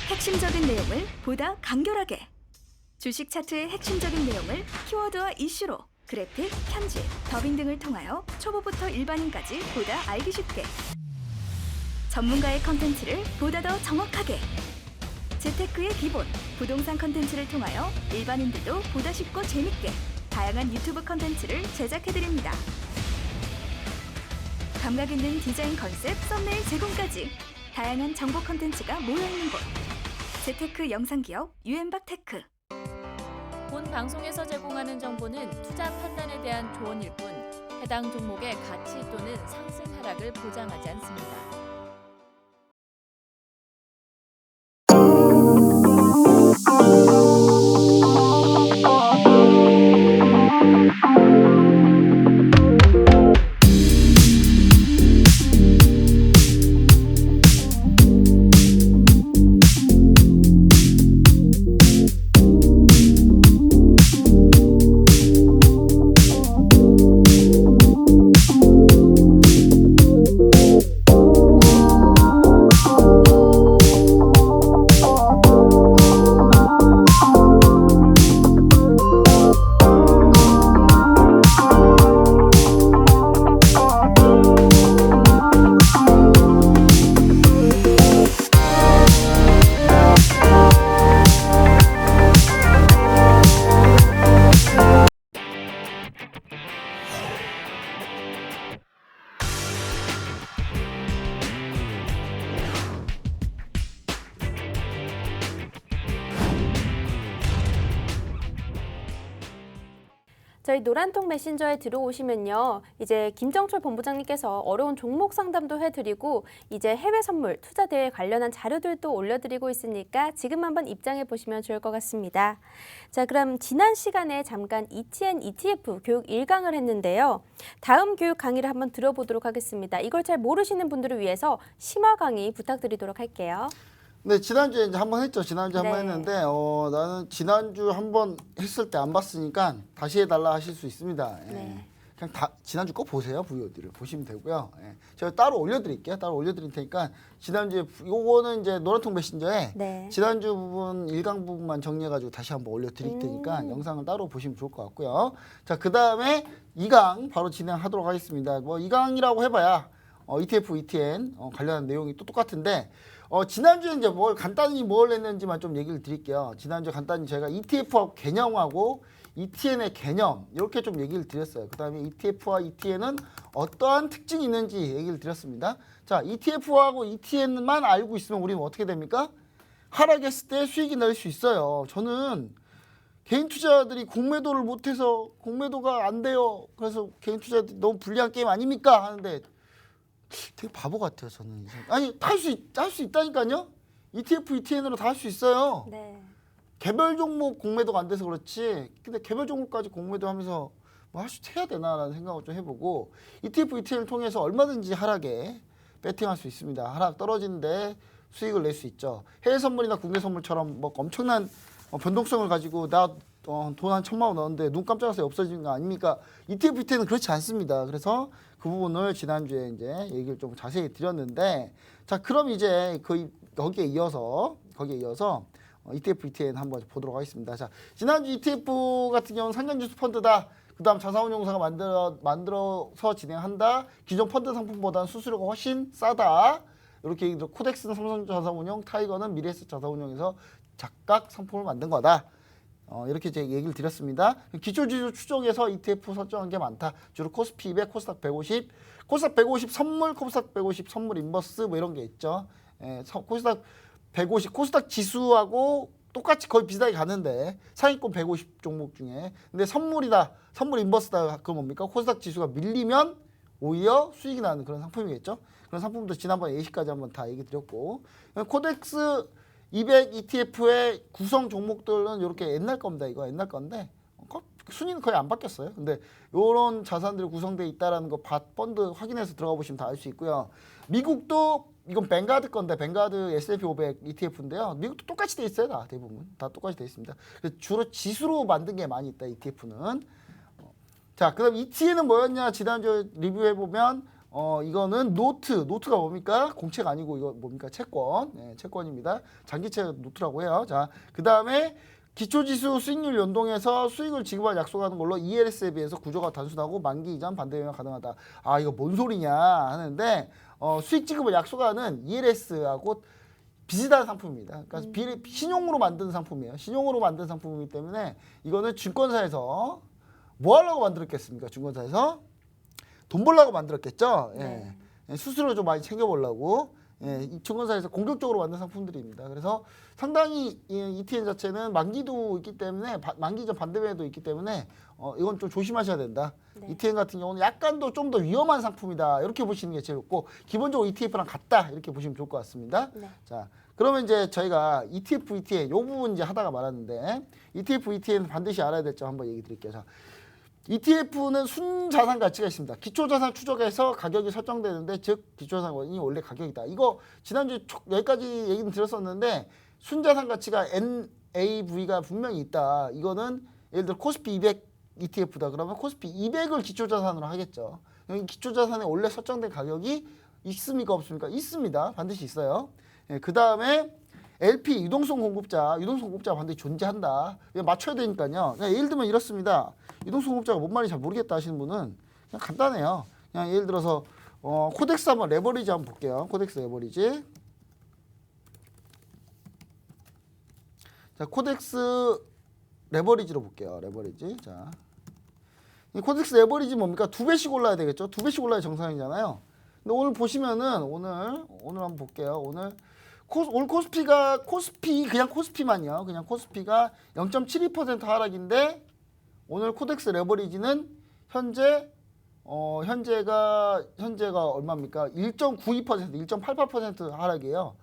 핵심적인 내용을 보다 간결하게. 주식 차트의 핵심적인 내용을 키워드와 이슈로 그래픽, 편집, 더빙 등을 통하여 초보부터 일반인까지 보다 알기 쉽게. 전문가의 컨텐츠를 보다 더 정확하게. 재테크의 기본, 부동산 컨텐츠를 통하여 일반인들도 보다 쉽고 재밌게 다양한 유튜브 컨텐츠를 제작해드립니다. 감각 있는 디자인 컨셉, 썸네일 제공까지 다양한 정보 컨텐츠가 모여있는 곳. 재테크 영상기업 유엔박테크. 본 방송에서 제공하는 정보는 투자 판단에 대한 조언일 뿐 해당 종목의 가치 또는 상승 하락을 보장하지 않습니다. 저희 노란통 메신저에 들어오시면요. 이제 김정철 본부장님께서 어려운 종목 상담도 해드리고 이제 해외 선물, 투자 대회 관련한 자료들도 올려드리고 있으니까 지금 한번 입장해 보시면 좋을 것 같습니다. 자, 그럼 지난 시간에 잠깐 ETN, ETF 교육 1강을 했는데요. 다음 교육 강의를 한번 들어보도록 하겠습니다. 이걸 잘 모르시는 분들을 위해서 심화 강의 부탁드리도록 할게요. 네, 지난주에 이제 한번 했죠. 지난주에 한번 네. 했는데 나는 지난주 한번 했을 때 안 봤으니까 다시 해달라 하실 수 있습니다. 예. 네. 그냥 지난주 거 보세요. VOD를 보시면 되고요. 예. 제가 따로 올려드릴게요. 따로 올려드릴 테니까 지난주에 요거는 이제 노란통 메신저에 네. 지난주 부분 1강 부분만 정리해가지고 다시 한번 올려드릴 테니까 영상을 따로 보시면 좋을 것 같고요. 자, 그 다음에 2강 바로 진행하도록 하겠습니다. 뭐 2강이라고 해봐야 ETF, ETN 관련한 내용이 또 똑같은데 지난주에 이제 간단히 뭘 했는지만 좀 얘기를 드릴게요. 지난주에 간단히 제가 ETF하고 개념하고 ETN의 개념 이렇게 좀 얘기를 드렸어요. 그 다음에 ETF와 ETN은 어떠한 특징이 있는지 얘기를 드렸습니다. 자, ETF하고 ETN만 알고 있으면 우리는 어떻게 됩니까? 하락했을 때 수익이 날 수 있어요. 저는 개인 투자자들이 공매도를 못해서 공매도가 안 돼요. 그래서 개인 투자자들이 너무 불리한 게임 아닙니까? 하는데 되게 바보 같아요 저는. 아니 할 수 있다니까요. ETF, ETN으로 다 할 수 있어요. 네. 개별 종목 공매도가 안 돼서 그렇지. 근데 개별 종목까지 공매도 하면서 뭐 해야 되나라는 생각을 좀 해보고 ETF, ETN을 통해서 얼마든지 하락에 배팅할 수 있습니다. 하락 떨어지는데 수익을 낼 수 있죠. 해외 선물이나 국내 선물처럼 뭐 엄청난 변동성을 가지고 나 돈 한 1,000만 원 넣었는데 눈 깜짝할 사이 없어지는 거 아닙니까? ETF, ETN은 그렇지 않습니다. 그래서 그 부분을 지난주에 이제 얘기를 좀 자세히 드렸는데 자 그럼 이제 거기에 이어서 ETF, ETN 한번 보도록 하겠습니다. 자, 지난주 ETF 같은 경우는 상장지수 펀드다. 그다음 자산운용사가 만들어서 진행한다. 기존 펀드 상품보다는 수수료가 훨씬 싸다. 이렇게 얘기들 코덱스는 삼성자산운용, 타이거는 미래에셋 자산운용에서 각각 상품을 만든 거다. 이렇게 제 얘기를 드렸습니다. 기초지수 추정에서 ETF 설정한 게 많다. 주로 코스피 200, 코스닥 150, 코스닥 150 선물, 코스닥 150 선물 인버스 뭐 이런 게 있죠. 코스닥 150, 코스닥 지수하고 똑같이 거의 비슷하게 가는데 상위권 150 종목 중에 근데 선물이다, 선물 인버스다. 그건 뭡니까? 코스닥 지수가 밀리면 오히려 수익이 나는 그런 상품이겠죠. 그런 상품도 지난번에 예시까지 한번 다 얘기 드렸고 코덱스 200 ETF의 구성 종목들은 이렇게 옛날 겁니다. 이거 옛날 건데 순위는 거의 안 바뀌었어요. 근데 이런 자산들이 구성되어 있다는 거 펀드 확인해서 들어가 보시면 다 알 수 있고요. 미국도 이건 뱅가드 건데 뱅가드 S&P 500 ETF인데요. 미국도 똑같이 돼 있어요. 다 대부분 다 똑같이 돼 있습니다. 주로 지수로 만든 게 많이 있다. ETF는. 자, 그다음 ETN은 뭐였냐? 지난주 리뷰해 보면 이거는 노트가 뭡니까? 공채가 아니고 이거 뭡니까? 채권. 네, 채권입니다. 장기채 노트라고 해요. 자, 그다음에 기초지수 수익률 연동해서 수익을 지급할 약속하는 걸로 ELS에 비해서 구조가 단순하고 만기 이전 반대 변경 가능하다. 아, 이거 뭔 소리냐 하는데 수익 지급을 약속하는 ELS하고 비슷한 상품입니다. 그러니까 신용으로 만든 상품이에요. 신용으로 만든 상품이기 때문에 이거는 증권사에서 뭐 하려고 만들었겠습니까? 증권사에서 돈 벌려고 만들었겠죠. 네. 예. 수수료 좀 많이 챙겨보려고. 예, 이 증권사에서 공격적으로 만든 상품들입니다. 그래서 상당히 이 ETN 자체는 만기도 있기 때문에 만기 전 반대매도 있기 때문에 이건 좀 조심하셔야 된다. 네. ETN 같은 경우는 약간 좀 더 위험한 상품이다. 이렇게 보시는 게 제일 좋고 기본적으로 ETF랑 같다. 이렇게 보시면 좋을 것 같습니다. 네. 자, 그러면 이제 저희가 ETF, ETN 이 부분 이제 하다가 말았는데 ETF, ETN 반드시 알아야 될 점 한번 얘기 드릴게요. 자, ETF는 순자산 가치가 있습니다. 기초자산 추적해서 가격이 설정되는데 즉 기초자산이 원래 가격이다. 이거 지난주에 여기까지 얘기는 드렸었는데 순자산 가치가 NAV가 분명히 있다. 이거는 예를 들어 코스피 200 ETF다. 그러면 코스피 200을 기초자산으로 하겠죠. 여기 기초자산에 원래 설정된 가격이 있습니까 없습니까? 있습니다. 반드시 있어요. 예, 그 다음에 LP 유동성 공급자 반드시 존재한다. 맞춰야 되니까요. 예를 들면 이렇습니다. 유동성 공급자가 뭔 말인지 잘 모르겠다 하시는 분은 그냥 간단해요. 그냥 예를 들어서 코덱스 한번 레버리지 한번 볼게요. 코덱스 레버리지. 자, 코덱스 레버리지로 볼게요. 레버리지. 자, 이 코덱스 레버리지 뭡니까? 2배씩 올라야 되겠죠. 2배씩 올라야 정상이잖아요. 근데 오늘 보시면은 오늘 한번 볼게요. 오늘 코스피 그냥 코스피만요. 그냥 코스피가 0.72% 하락인데 오늘 코덱스 레버리지는 현재가 얼마입니까? 1.92%, 1.88% 하락이에요.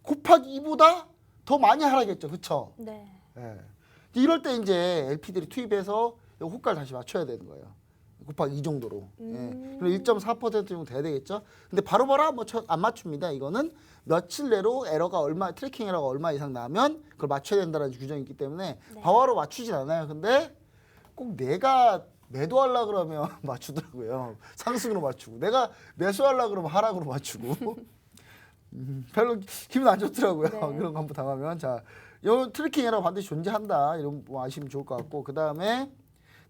곱하기 2보다 더 많이 하락했죠. 그렇죠? 네. 예. 이럴 때 이제 LP들이 투입해서 호가를 다시 맞춰야 되는 거예요. 곱하기 2 정도로. 예. 그리고 1.4% 정도 돼야 되겠죠. 근데 바로바로 안 맞춥니다. 이거는 며칠 내로 트래킹 에러가 얼마 이상 나면 그걸 맞춰야 된다는 규정이 있기 때문에 네. 바로바로 맞추진 않아요. 근데 꼭 내가 매도하려고 그러면 맞추더라고요. 상승으로 맞추고. 내가 매수하려고 그러면 하락으로 맞추고. 별로 기분 안 좋더라고요. 네. 그런 거 한번 당하면. 자, 요 트래킹 에러 반드시 존재한다. 이런 거 아시면 좋을 것 같고. 그 다음에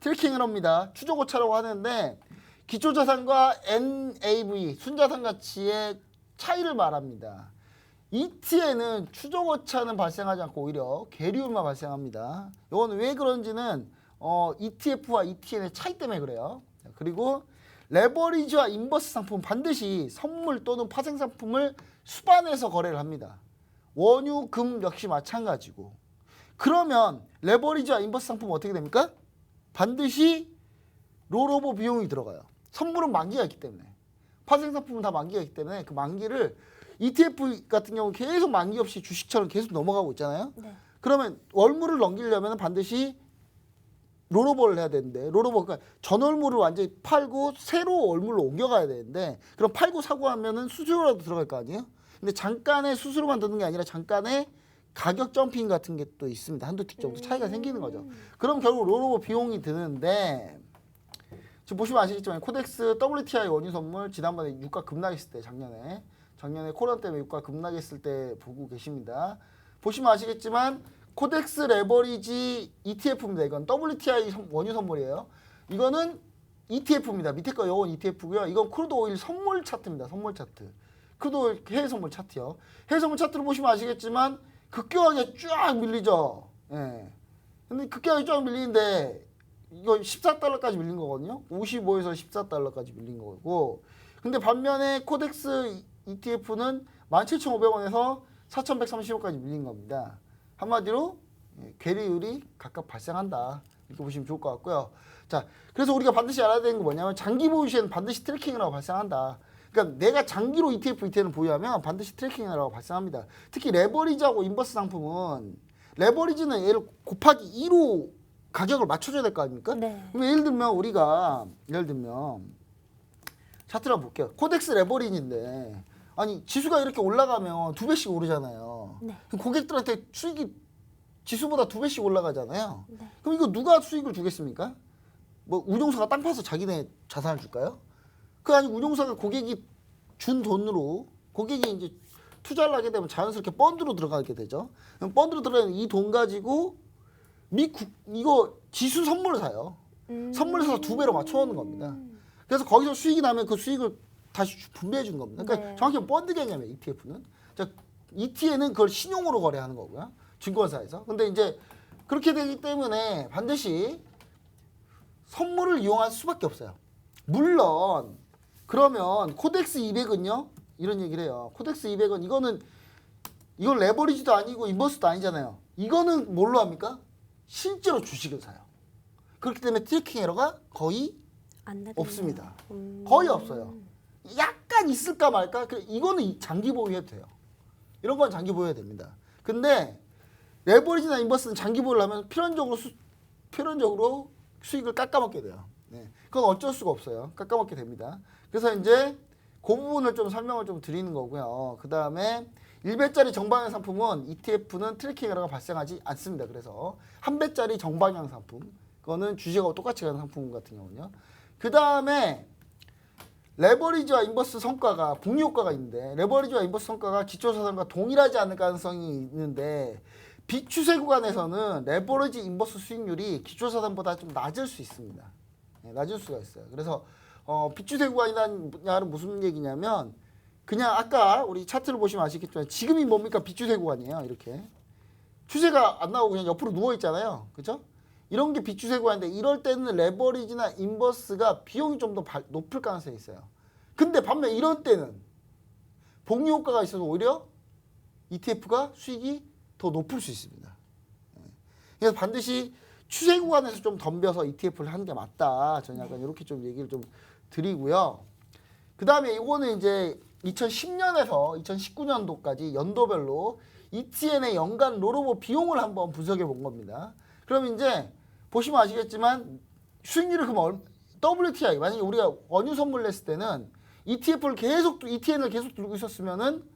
트래킹 에러입니다. 추적 오차라고 하는데 기초자산과 NAV, 순자산 가치의 차이를 말합니다. ETN은 추적 오차는 발생하지 않고 오히려 계리율만 발생합니다. 이건 왜 그런지는 ETF와 ETN의 차이 때문에 그래요. 그리고 레버리지와 인버스 상품 반드시 선물 또는 파생 상품을 수반해서 거래를 합니다. 원유, 금 역시 마찬가지고. 그러면 레버리지와 인버스 상품은 어떻게 됩니까? 반드시 롤오버 비용이 들어가요. 선물은 만기가 있기 때문에. 파생 상품은 다 만기가 있기 때문에 그 만기를 ETF 같은 경우 계속 만기 없이 주식처럼 계속 넘어가고 있잖아요. 네. 그러면 월물을 넘기려면 반드시 롤오버를 해야 되는데 롤오버 그러니까 전월물을 완전히 팔고 새로 월물로 옮겨가야 되는데 그럼 팔고 사고 하면은 수수료라도 들어갈 거 아니에요? 근데 잠깐의 수수료만 드는 게 아니라 잠깐의 가격 점핑 같은 게 또 있습니다. 한두 틱 정도 차이가 생기는 거죠. 그럼 결국 롤오버 비용이 드는데 지금 보시면 아시겠지만 코덱스 WTI 원유 선물 지난번에 유가 급락했을 때 작년에 코로나 때문에 유가 급락했을 때 보고 계십니다. 보시면 아시겠지만 코덱스 레버리지 ETF입니다. 이건 WTI 원유 선물이에요. 이거는 ETF입니다. 밑에 거 요건 ETF고요. 이건 크루드 오일 선물 차트입니다. 선물 차트. 크루드 오일 해외 선물 차트요. 해외 선물 차트를 보시면 아시겠지만 급격하게 쫙 밀리죠. 예. 근데 급격하게 쫙 밀리는데 이거 14달러까지 밀린 거거든요. 55에서 14달러까지 밀린 거고. 근데 반면에 코덱스 ETF는 17,500원에서 4,130원까지 밀린 겁니다. 한마디로 괴리율이 각각 발생한다. 이렇게 보시면 좋을 것 같고요. 자, 그래서 우리가 반드시 알아야 되는 게 뭐냐면 장기 보유 시에는 반드시 트래킹이라고 발생한다. 그러니까 내가 장기로 ETN을 보유하면 반드시 트래킹이라고 발생합니다. 특히 레버리지하고 인버스 상품은 레버리지는 얘를 곱하기 2로 가격을 맞춰줘야 될 거 아닙니까? 네. 그럼 예를 들면 차트를 한번 볼게요. 코덱스 레버리지인데 아니 지수가 이렇게 올라가면 2배씩 오르잖아요. 네. 그럼 고객들한테 수익이 지수보다 2배씩 올라가잖아요. 네. 그럼 이거 누가 수익을 주겠습니까? 뭐 운용사가 땅 파서 자기네 자산을 줄까요? 그 아니 운용사가 고객이 준 돈으로 고객이 이제 투자를 하게 되면 자연스럽게 펀드로 들어가게 되죠. 그럼 펀드로 들어가는 이 돈 가지고 이거 지수 선물을 사요. 선물을 사서 2배로 맞춰오는 겁니다. 그래서 거기서 수익이 나면 그 수익을 다시 분배해 주는 겁니다. 그러니까 네. 정확히 펀드 개념이에요. ETF는. 자, ETN은 그걸 신용으로 거래하는 거고요. 증권사에서. 근데 이제 그렇게 되기 때문에 반드시 선물을 이용할 수밖에 없어요. 물론 그러면 코덱스 200은요. 이런 얘기를 해요. 코덱스 200은 이건 레버리지도 아니고 인버스도 아니잖아요. 이거는 뭘로 합니까? 실제로 주식을 사요. 그렇기 때문에 트래킹 에러가 거의 안 나겠네요. 없습니다. 거의 없어요. 약간 있을까 말까? 이거는 장기 보유해도 돼요. 이런 건 장기 보유해야 됩니다. 근데 레버리지나 인버스는 장기 보유를 하면 필연적으로 수익을 깎아먹게 돼요. 네. 그건 어쩔 수가 없어요. 깎아먹게 됩니다. 그래서 이제 그 부분을 좀 설명을 좀 드리는 거고요. 그 다음에 1배짜리 정방향 상품은 ETF는 트래킹 에러가 발생하지 않습니다. 그래서 1배짜리 정방향 상품, 그거는 주식하고 똑같이 가는 상품 같은 경우는요. 그 다음에 레버리지와 인버스 성과가 복리 효과가 있는데 레버리지와 인버스 성과가 기초자산과 동일하지 않을 가능성이 있는데 비추세 구간에서는 레버리지 인버스 수익률이 기초자산보다 좀 낮을 수 있습니다. 네, 낮을 수가 있어요. 그래서 비추세 구간이라는 무슨 얘기냐면 그냥 아까 우리 차트를 보시면 아시겠지만 지금이 뭡니까? 비추세 구간이에요. 이렇게 추세가 안 나오고 그냥 옆으로 누워 있잖아요. 그렇죠? 이런 게 비추세 구간인데 이럴 때는 레버리지나 인버스가 비용이 좀 더 높을 가능성이 있어요. 근데 반면 이런 때는 복리 효과가 있어서 오히려 ETF가 수익이 더 높을 수 있습니다. 그래서 반드시 추세 구간에서 좀 덤벼서 ETF를 하는 게 맞다. 저는 약간 이렇게 좀 얘기를 좀 드리고요. 그 다음에 이거는 이제 2010년에서 2019년도까지 연도별로 ETN의 연간 롤오버 비용을 한번 분석해 본 겁니다. 그럼 이제 보시면 아시겠지만 수익률을 그럼 WTI 만약에 우리가 원유 선물 냈을 때는 ETN을 계속 들고 있었으면은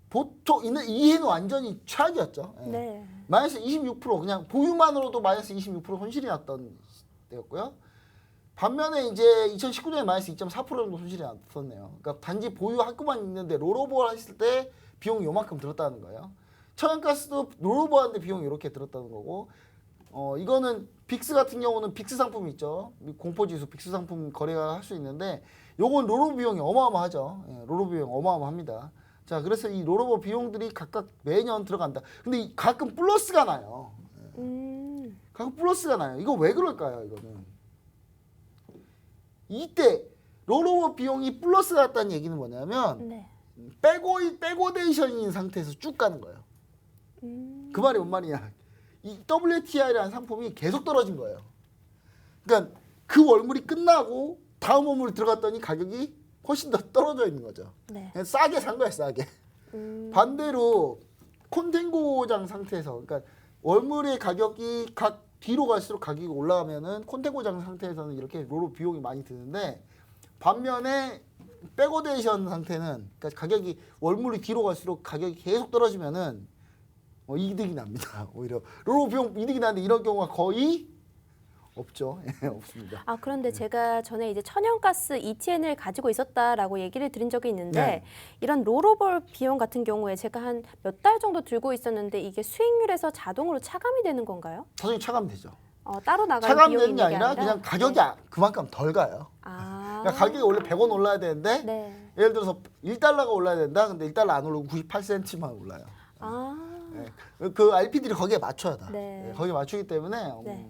보통 이 해는 완전히 최악이었죠. 예. 네. 마이너스 26% 그냥 보유만으로도 마이너스 26% 손실이 났던 때였고요. 반면에 이제 2019년에 마이너스 2.4% 정도 손실이 났었네요. 그러니까 단지 보유하고만 있는데 롤오버를 했을 때 비용이 요만큼 들었다는 거예요. 천연가스도 롤오버하는데 비용이 이렇게 들었다는 거고 이거는 빅스 같은 경우는 빅스 상품이 있죠. 공포지수 빅스 상품 거래가 할 수 있는데 요건 롤오버 비용이 어마어마하죠. 예, 롤오버 비용 어마어마합니다. 자, 그래서 이 롤오버 비용들이 각각 매년 들어간다. 근데 가끔 플러스가 나요. 가끔 플러스가 나요. 이거 왜 그럴까요? 이거는 이때 롤오버 비용이 플러스가 났다는 얘기는 뭐냐면 네. 백오데이션인 상태에서 쭉 가는 거예요. 그 말이 뭔 말이냐? 이 WTI라는 상품이 계속 떨어진 거예요. 그러니까 그 월물이 끝나고 다음 월물이 들어갔더니 가격이 훨씬 더 떨어져 있는 거죠. 네. 그냥 싸게 산 거야, 싸게. 반대로 콘텐고장 상태에서, 그러니까 월물의 가격이 각 뒤로 갈수록 가격이 올라가면은 콘텐고장 상태에서는 이렇게 로로 비용이 많이 드는데, 반면에 백오데이션 상태는, 그러니까 가격이 월물이 뒤로 갈수록 가격이 계속 떨어지면은 이득이 납니다. 오히려 로로 비용 이득이 나는데 이런 경우가 거의 없죠. 예, 없습니다. 아, 그런데 제가 전에 이제 천연가스 ETN을 가지고 있었다라고 얘기를 드린 적이 있는데 네. 이런 롤오버 비용 같은 경우에 제가 한 몇 달 정도 들고 있었는데 이게 수익률에서 자동으로 차감이 되는 건가요? 사실 차감되죠. 따로 나가는 차감되는 비용이 게 있는 게 아니라 그냥 가격이 네. 그만큼 덜 가요. 아. 그러니까 가격이 원래 100원 올라야 되는데 네. 예를 들어서 1달러가 올라야 된다. 근데 1달러 안 오르고 98센트만 올라요. 아. 예. 그 RP들이 거기에 맞춰야 돼. 네. 예, 거기에 맞추기 때문에 네.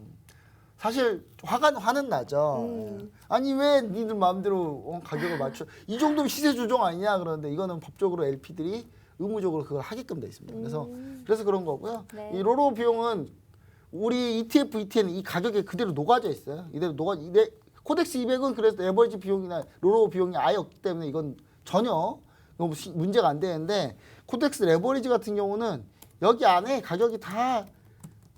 사실 화는 나죠. 예. 아니 왜 니들 마음대로 가격을 맞춰? 이 정도면 시세 조정 아니냐 그러는데 이거는 법적으로 LP들이 의무적으로 그걸 하게끔 돼 있습니다. 그래서 그런 거고요. 네. 이 로로 비용은 우리 ETF, ETN 이 가격에 그대로 녹아져 있어요. 이대로 코덱스 200은 그래서 에버리지 비용이나 로로 비용이 아예 없기 때문에 이건 전혀 문제가 안 되는데, 코덱스 레버리지 같은 경우는 여기 안에 가격이 다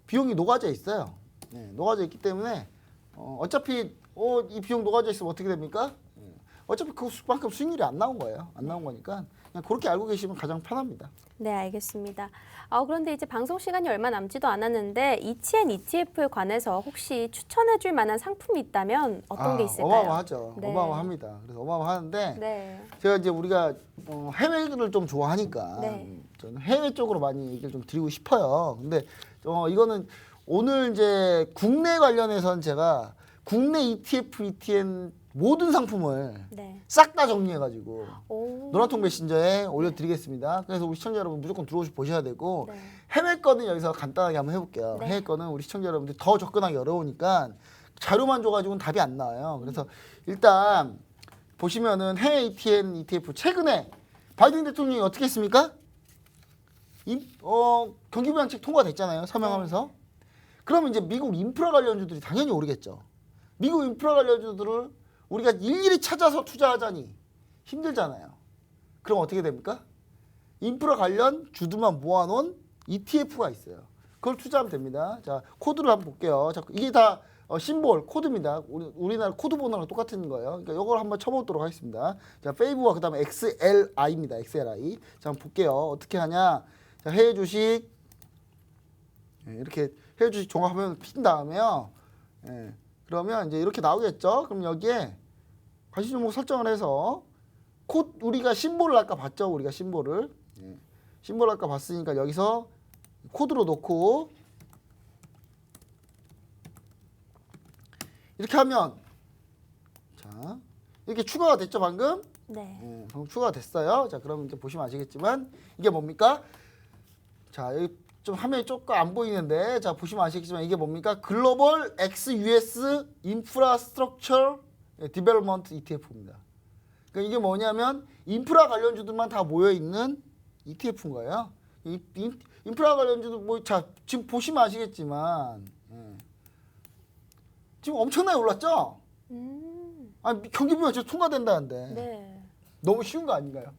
비용이 녹아져 있어요. 네, 녹아져 있기 때문에 어차피 이 비용 녹아져 있으면 어떻게 됩니까? 어차피 그만큼 수익률이 안 나온 거예요. 안 나온 거니까 그냥 그렇게 알고 계시면 가장 편합니다. 네, 알겠습니다. 그런데 이제 방송 시간이 얼마 남지도 않았는데 ETN, ETF에 관해서 혹시 추천해줄 만한 상품이 있다면 어떤 게 있을까요? 어마어마하죠. 네. 어마어마합니다. 그래서 어마어마하는데 네. 제가 이제 우리가 해외를 좀 좋아하니까 네. 저는 해외 쪽으로 많이 얘기를 좀 드리고 싶어요. 근데 이거는 오늘 이제 국내 관련해서는 제가 국내 ETF, ETN 모든 상품을 네. 싹 다 정리해가지고 오. 노란통 메신저에 올려드리겠습니다. 그래서 우리 시청자 여러분 무조건 들어오시 보셔야 되고, 네. 해외 거는 여기서 간단하게 한번 해볼게요. 네. 해외 거는 우리 시청자 여러분들이 더 접근하기 어려우니까 자료만 줘가지고는 답이 안 나와요. 그래서 일단 보시면은 해외 ETN, ETF 최근에 바이든 대통령이 어떻게 했습니까? 경기부양책 통과됐잖아요. 서명하면서. 그러면 이제 미국 인프라 관련주들이 당연히 오르겠죠. 미국 인프라 관련주들을 우리가 일일이 찾아서 투자하자니 힘들잖아요. 그럼 어떻게 됩니까? 인프라 관련 주들만 모아놓은 ETF가 있어요. 그걸 투자하면 됩니다. 자, 코드를 한번 볼게요. 자, 이게 다 심볼, 코드입니다. 우리나라 코드 번호랑 똑같은 거예요. 그러니까 이걸 한번 쳐보도록 하겠습니다. 자, 페이브와 그 다음에 XLI입니다. XLI. 자, 한번 볼게요. 어떻게 하냐. 자, 해외 주식. 이렇게 해외 주식 종합하면 핀 다음에요. 그러면 이제 이렇게 나오겠죠. 그럼 여기에 관심 종목 설정을 해서 우리가 심볼을 아까 봤죠. 우리가 심볼을. 심볼을 아까 봤으니까 여기서 코드로 놓고 이렇게 하면, 자, 이렇게 추가가 됐죠, 방금? 네. 방금 추가가 됐어요. 자, 그럼 이제 보시면 아시겠지만 이게 뭡니까? 자, 여기 좀 화면이 조금 안 보이는데, 자, 보시면 아시겠지만 이게 뭡니까? 글로벌 XUS 인프라스트럭처 디벨롭먼트 ETF입니다. 그러니까 이게 뭐냐면 인프라 관련주들만 다 모여 있는 ETF인 거예요. 인프라 관련주도 자, 지금 보시면 아시겠지만 지금 엄청나게 올랐죠? 경기부양책 통과된다는데 네. 너무 쉬운 거 아닌가요?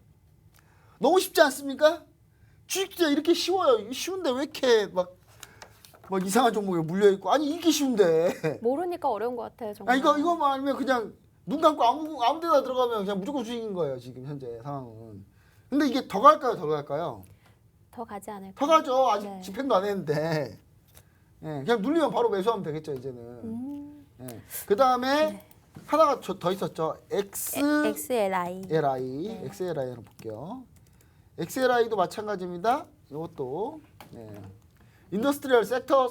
너무 쉽지 않습니까? 주식 투자 이렇게 쉬워요. 쉬운데 왜 이렇게 막 이상한 종목에 물려 있고, 아니 이게 쉬운데. 모르니까 어려운 것 같아요, 정말. 이거만 알면 그냥 눈 감고 아무 데나 들어가면 그냥 무조건 수익인 거예요, 지금 현재 상황은. 근데 이게 더 갈까요, 더 갈까요? 더 가지 않을까요? 더 가죠. 아직 네. 집행도 안 했는데. 그냥 눌리면 바로 매수하면 되겠죠, 이제는. 그 다음에 하나가 더 있었죠. XLI. XLI. XLI 한번 볼게요. XLI도 마찬가지입니다. 이것도 인더스트리얼 섹터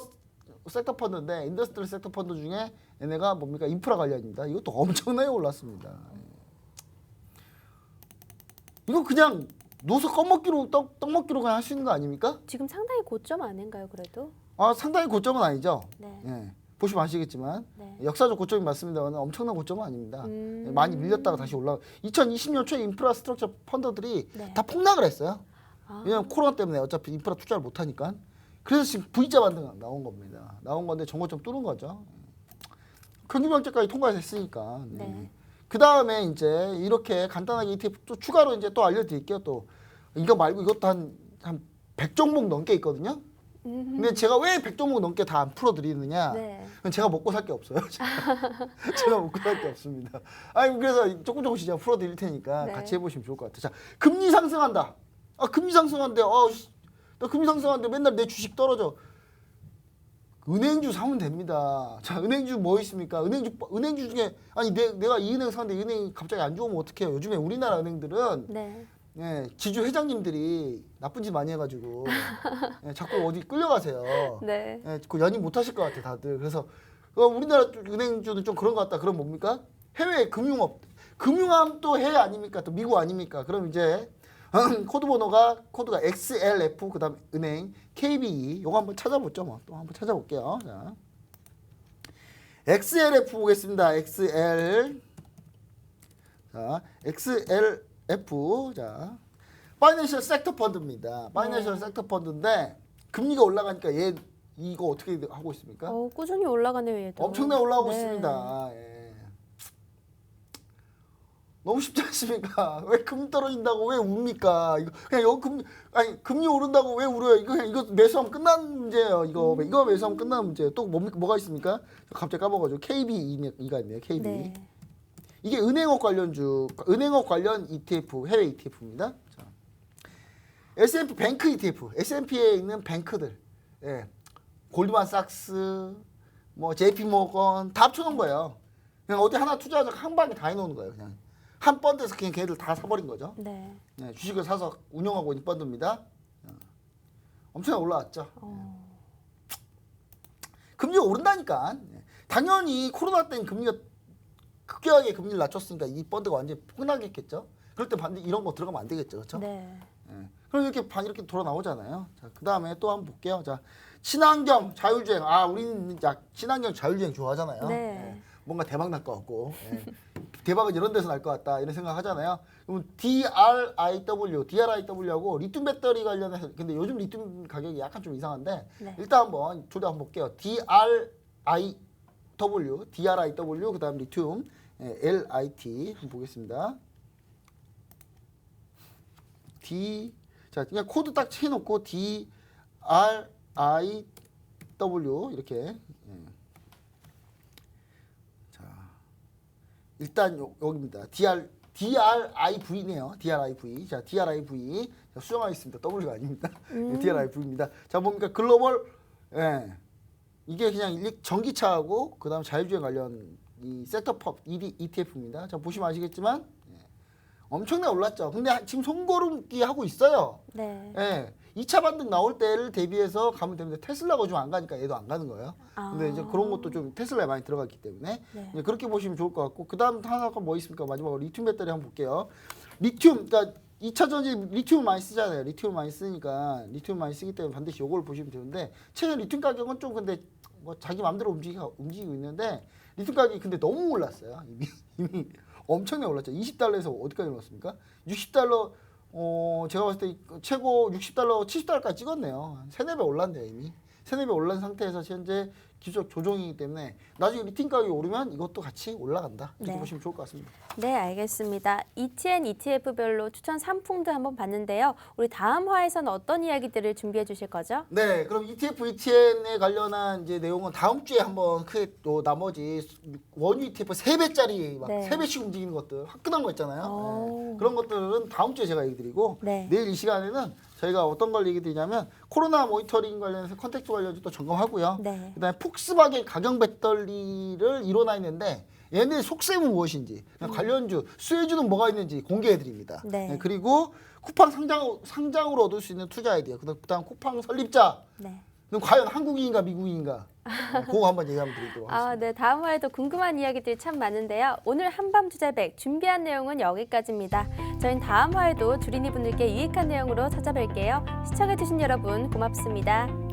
펀드인데, 인더스트리얼 sek터 펀드 중에 얘네가 뭡니까? 인프라 관련입니다. 이것도 엄청나게 올랐습니다. 이거 그냥 노서 껌먹기로 떡 먹기로 그냥 할 수 있는 거 아닙니까? 지금 상당히 고점 아닌가요, 그래도? 상당히 고점은 아니죠. 네. 보시면 아시겠지만 네. 역사적 고점이 맞습니다만 엄청난 고점은 아닙니다. 많이 밀렸다가 다시 올라. 2020년 초에 인프라스트럭처 펀드들이 네. 다 폭락을 했어요. 아. 왜냐면 코로나 때문에 어차피 인프라 투자를 못 하니까. 그래서 지금 V자 반등 나온 겁니다. 나온 건데 정고점 뚫은 거죠. 경기부양책까지 통과했으니까. 네. 그 다음에 이제 이렇게 간단하게 ETF 또 추가로 이제 또 알려드릴게요. 또 이거 말고 이것도 한 100종목 넘게 있거든요. 근데 제가 왜 100종목 넘게 다 안 풀어드리느냐? 네. 그건 제가 먹고 살 게 없어요. 제가 먹고 살 게 없습니다. 아니 그래서 조금씩 제가 풀어드릴 테니까 네. 같이 해보시면 좋을 것 같아요. 자, 금리 상승한다. 아, 금리 상승한데, 나 금리 상승하는데 맨날 내 주식 떨어져. 은행주 사면 됩니다. 자, 은행주 뭐 있습니까? 은행주 중에 아니 내가 이 은행 사는데 이 은행이 갑자기 안 좋으면 어떡해요? 요즘에 우리나라 은행들은 네. 예, 지주 회장님들이 나쁜 짓 많이 해가지고 예, 자꾸 어디 끌려가세요. 네. 예, 그 연임 못 하실 것 같아 다들. 그래서 우리나라 은행주는 좀 그런 것 같다. 그럼 뭡니까? 해외 금융업, 금융하면 또 해외 아닙니까? 또 미국 아닙니까? 그럼 이제 코드가 XLF 그다음 은행 KBE 요거 한번 찾아보죠. 뭐 또 한번 찾아볼게요. 자, XLF 보겠습니다. XL 자 XLF 자 파이낸셜 섹터 펀드입니다. 파이낸셜 섹터 펀드인데 금리가 올라가니까 얘 이거 어떻게 하고 있습니까? 꾸준히 올라가네요, 얘도. 엄청나게 올라가고 네. 있습니다. 예. 너무 쉽지 않습니까? 왜 금리 떨어진다고 왜 웁니까? 이거 그냥 여기 금리 오른다고 왜 울어요? 이거 그냥 이거 매수하면 끝나는 문제예요. 이거 매수하면 끝나는 문제. 또 뭐가 있습니까? 갑자기 까먹어가지고 KBE가 있네요. KB. 네. 이게 은행업 관련주, 은행업 관련 ETF, 해외 ETF입니다. 자. S&P 뱅크 ETF, S&P에 있는 뱅크들, 예. 골드만삭스, 뭐 JP 모건 다 합쳐놓은 거예요. 그냥 어디 하나 투자하자 한 방에 다 해놓은 거예요. 그냥 한 펀드에서 그냥 걔들 다 사버린 거죠. 네. 예, 주식을 사서 운영하고 있는 펀드입니다. 엄청 올라왔죠. 금리가 오른다니까. 예. 당연히 코로나 때는 금리가 급격하게 금리를 낮췄으니까 이 펀드가 완전히 폭락했겠죠. 그럴 때 반드시 이런 거 들어가면 안 되겠죠. 그렇죠? 네. 예. 그럼 이렇게 돌아 나오잖아요. 자, 그다음에 또 한번 볼게요. 자, 친환경 자율주행. 아, 우리는 친환경 자율주행 좋아하잖아요. 네. 예. 뭔가 대박 날 것 같고. 예. 대박은 이런 데서 날 것 같다. 이런 생각 하잖아요. 그럼 DRIW하고 리튬 배터리 관련해서 근데 요즘 리튬 가격이 약간 좀 이상한데 네. 일단 한번 둘 다 한번 볼게요. DRIW 그다음 리튬 LIT 한번 보겠습니다. 자 그냥 코드 딱 해놓고 DRIW 이렇게 자 일단 여기입니다. DRIV네요. DRIV. 자, DRIV. 자, 수정하겠습니다. W가 아닙니다. DRIV입니다. 자, 뭡니까? 글로벌, 예. 이게 그냥 전기차하고, 그 다음 자율주행 관련 이 섹터펍 ETF입니다. 자, 보시면 아시겠지만, 예. 엄청나게 올랐죠. 근데 지금 손고름기 하고 있어요. 네. 예. 2차 반등 나올 때를 대비해서 가면 되는데 테슬라가 좀 안 가니까 얘도 안 가는 거예요. 근데 이제 그런 것도 좀 테슬라에 많이 들어갔기 때문에 네. 이제 그렇게 보시면 좋을 것 같고 그다음 하나가 뭐 있습니까? 마지막으로 리튬 배터리 한번 볼게요. 리튬 그러니까 2차 전지 리튬을 많이 쓰잖아요. 리튬을 많이 쓰니까 리튬을 많이 쓰기 때문에 반드시 요걸 보시면 되는데 최근 리튬 가격은 좀 근데 뭐 자기 마음대로 움직이고 있는데 리튬 가격이 근데 너무 올랐어요. 이미 엄청나게 올랐죠. $20에서 어디까지 올랐습니까? $60 제가 봤을 때 최고 $60, $70까지 찍었네요. 한 3-4배 올랐네요, 이미. 3-4배 올란 상태에서 현재 기술적 조정이기 때문에 나중에 리튬 가격이 오르면 이것도 같이 올라간다. 이렇게 네. 보시면 좋을 것 같습니다. 네, 알겠습니다. ETN, ETF별로 추천 상품도 한번 봤는데요. 우리 다음 화에서는 어떤 이야기들을 준비해 주실 거죠? 네, 그럼 ETF, ETN에 관련한 이제 내용은 다음 주에 한번 크게 또 나머지 원유 ETF 3배짜리 막 네. 3배씩 움직이는 것들 화끈한 거 있잖아요. 오. 네. 그런 것들은 다음 주에 제가 얘기 드리고 네. 내일 이 시간에는 저희가 어떤 걸 얘기 드리냐면 코로나 모니터링 관련해서 컨택트 관련해서 또 점검하고요. 네. 그다음에 폭스바겐 가격 배터리를 이뤄나 있는데 얘네 속셈은 무엇인지 관련주 수혜주는 뭐가 있는지 공개해 드립니다. 네. 그리고 쿠팡 상장으로 얻을 수 있는 투자 아이디어 그다음 쿠팡 설립자 네. 그럼 과연 한국인인가 미국인인가 그거 한번 얘기 한번 드리도록 하겠습니다. 네, 다음 화에도 궁금한 이야기들이 참 많은데요. 오늘 한밤투자백 준비한 내용은 여기까지입니다. 저희는 다음 화에도 주린이 분들께 유익한 내용으로 찾아뵐게요. 시청해주신 여러분 고맙습니다.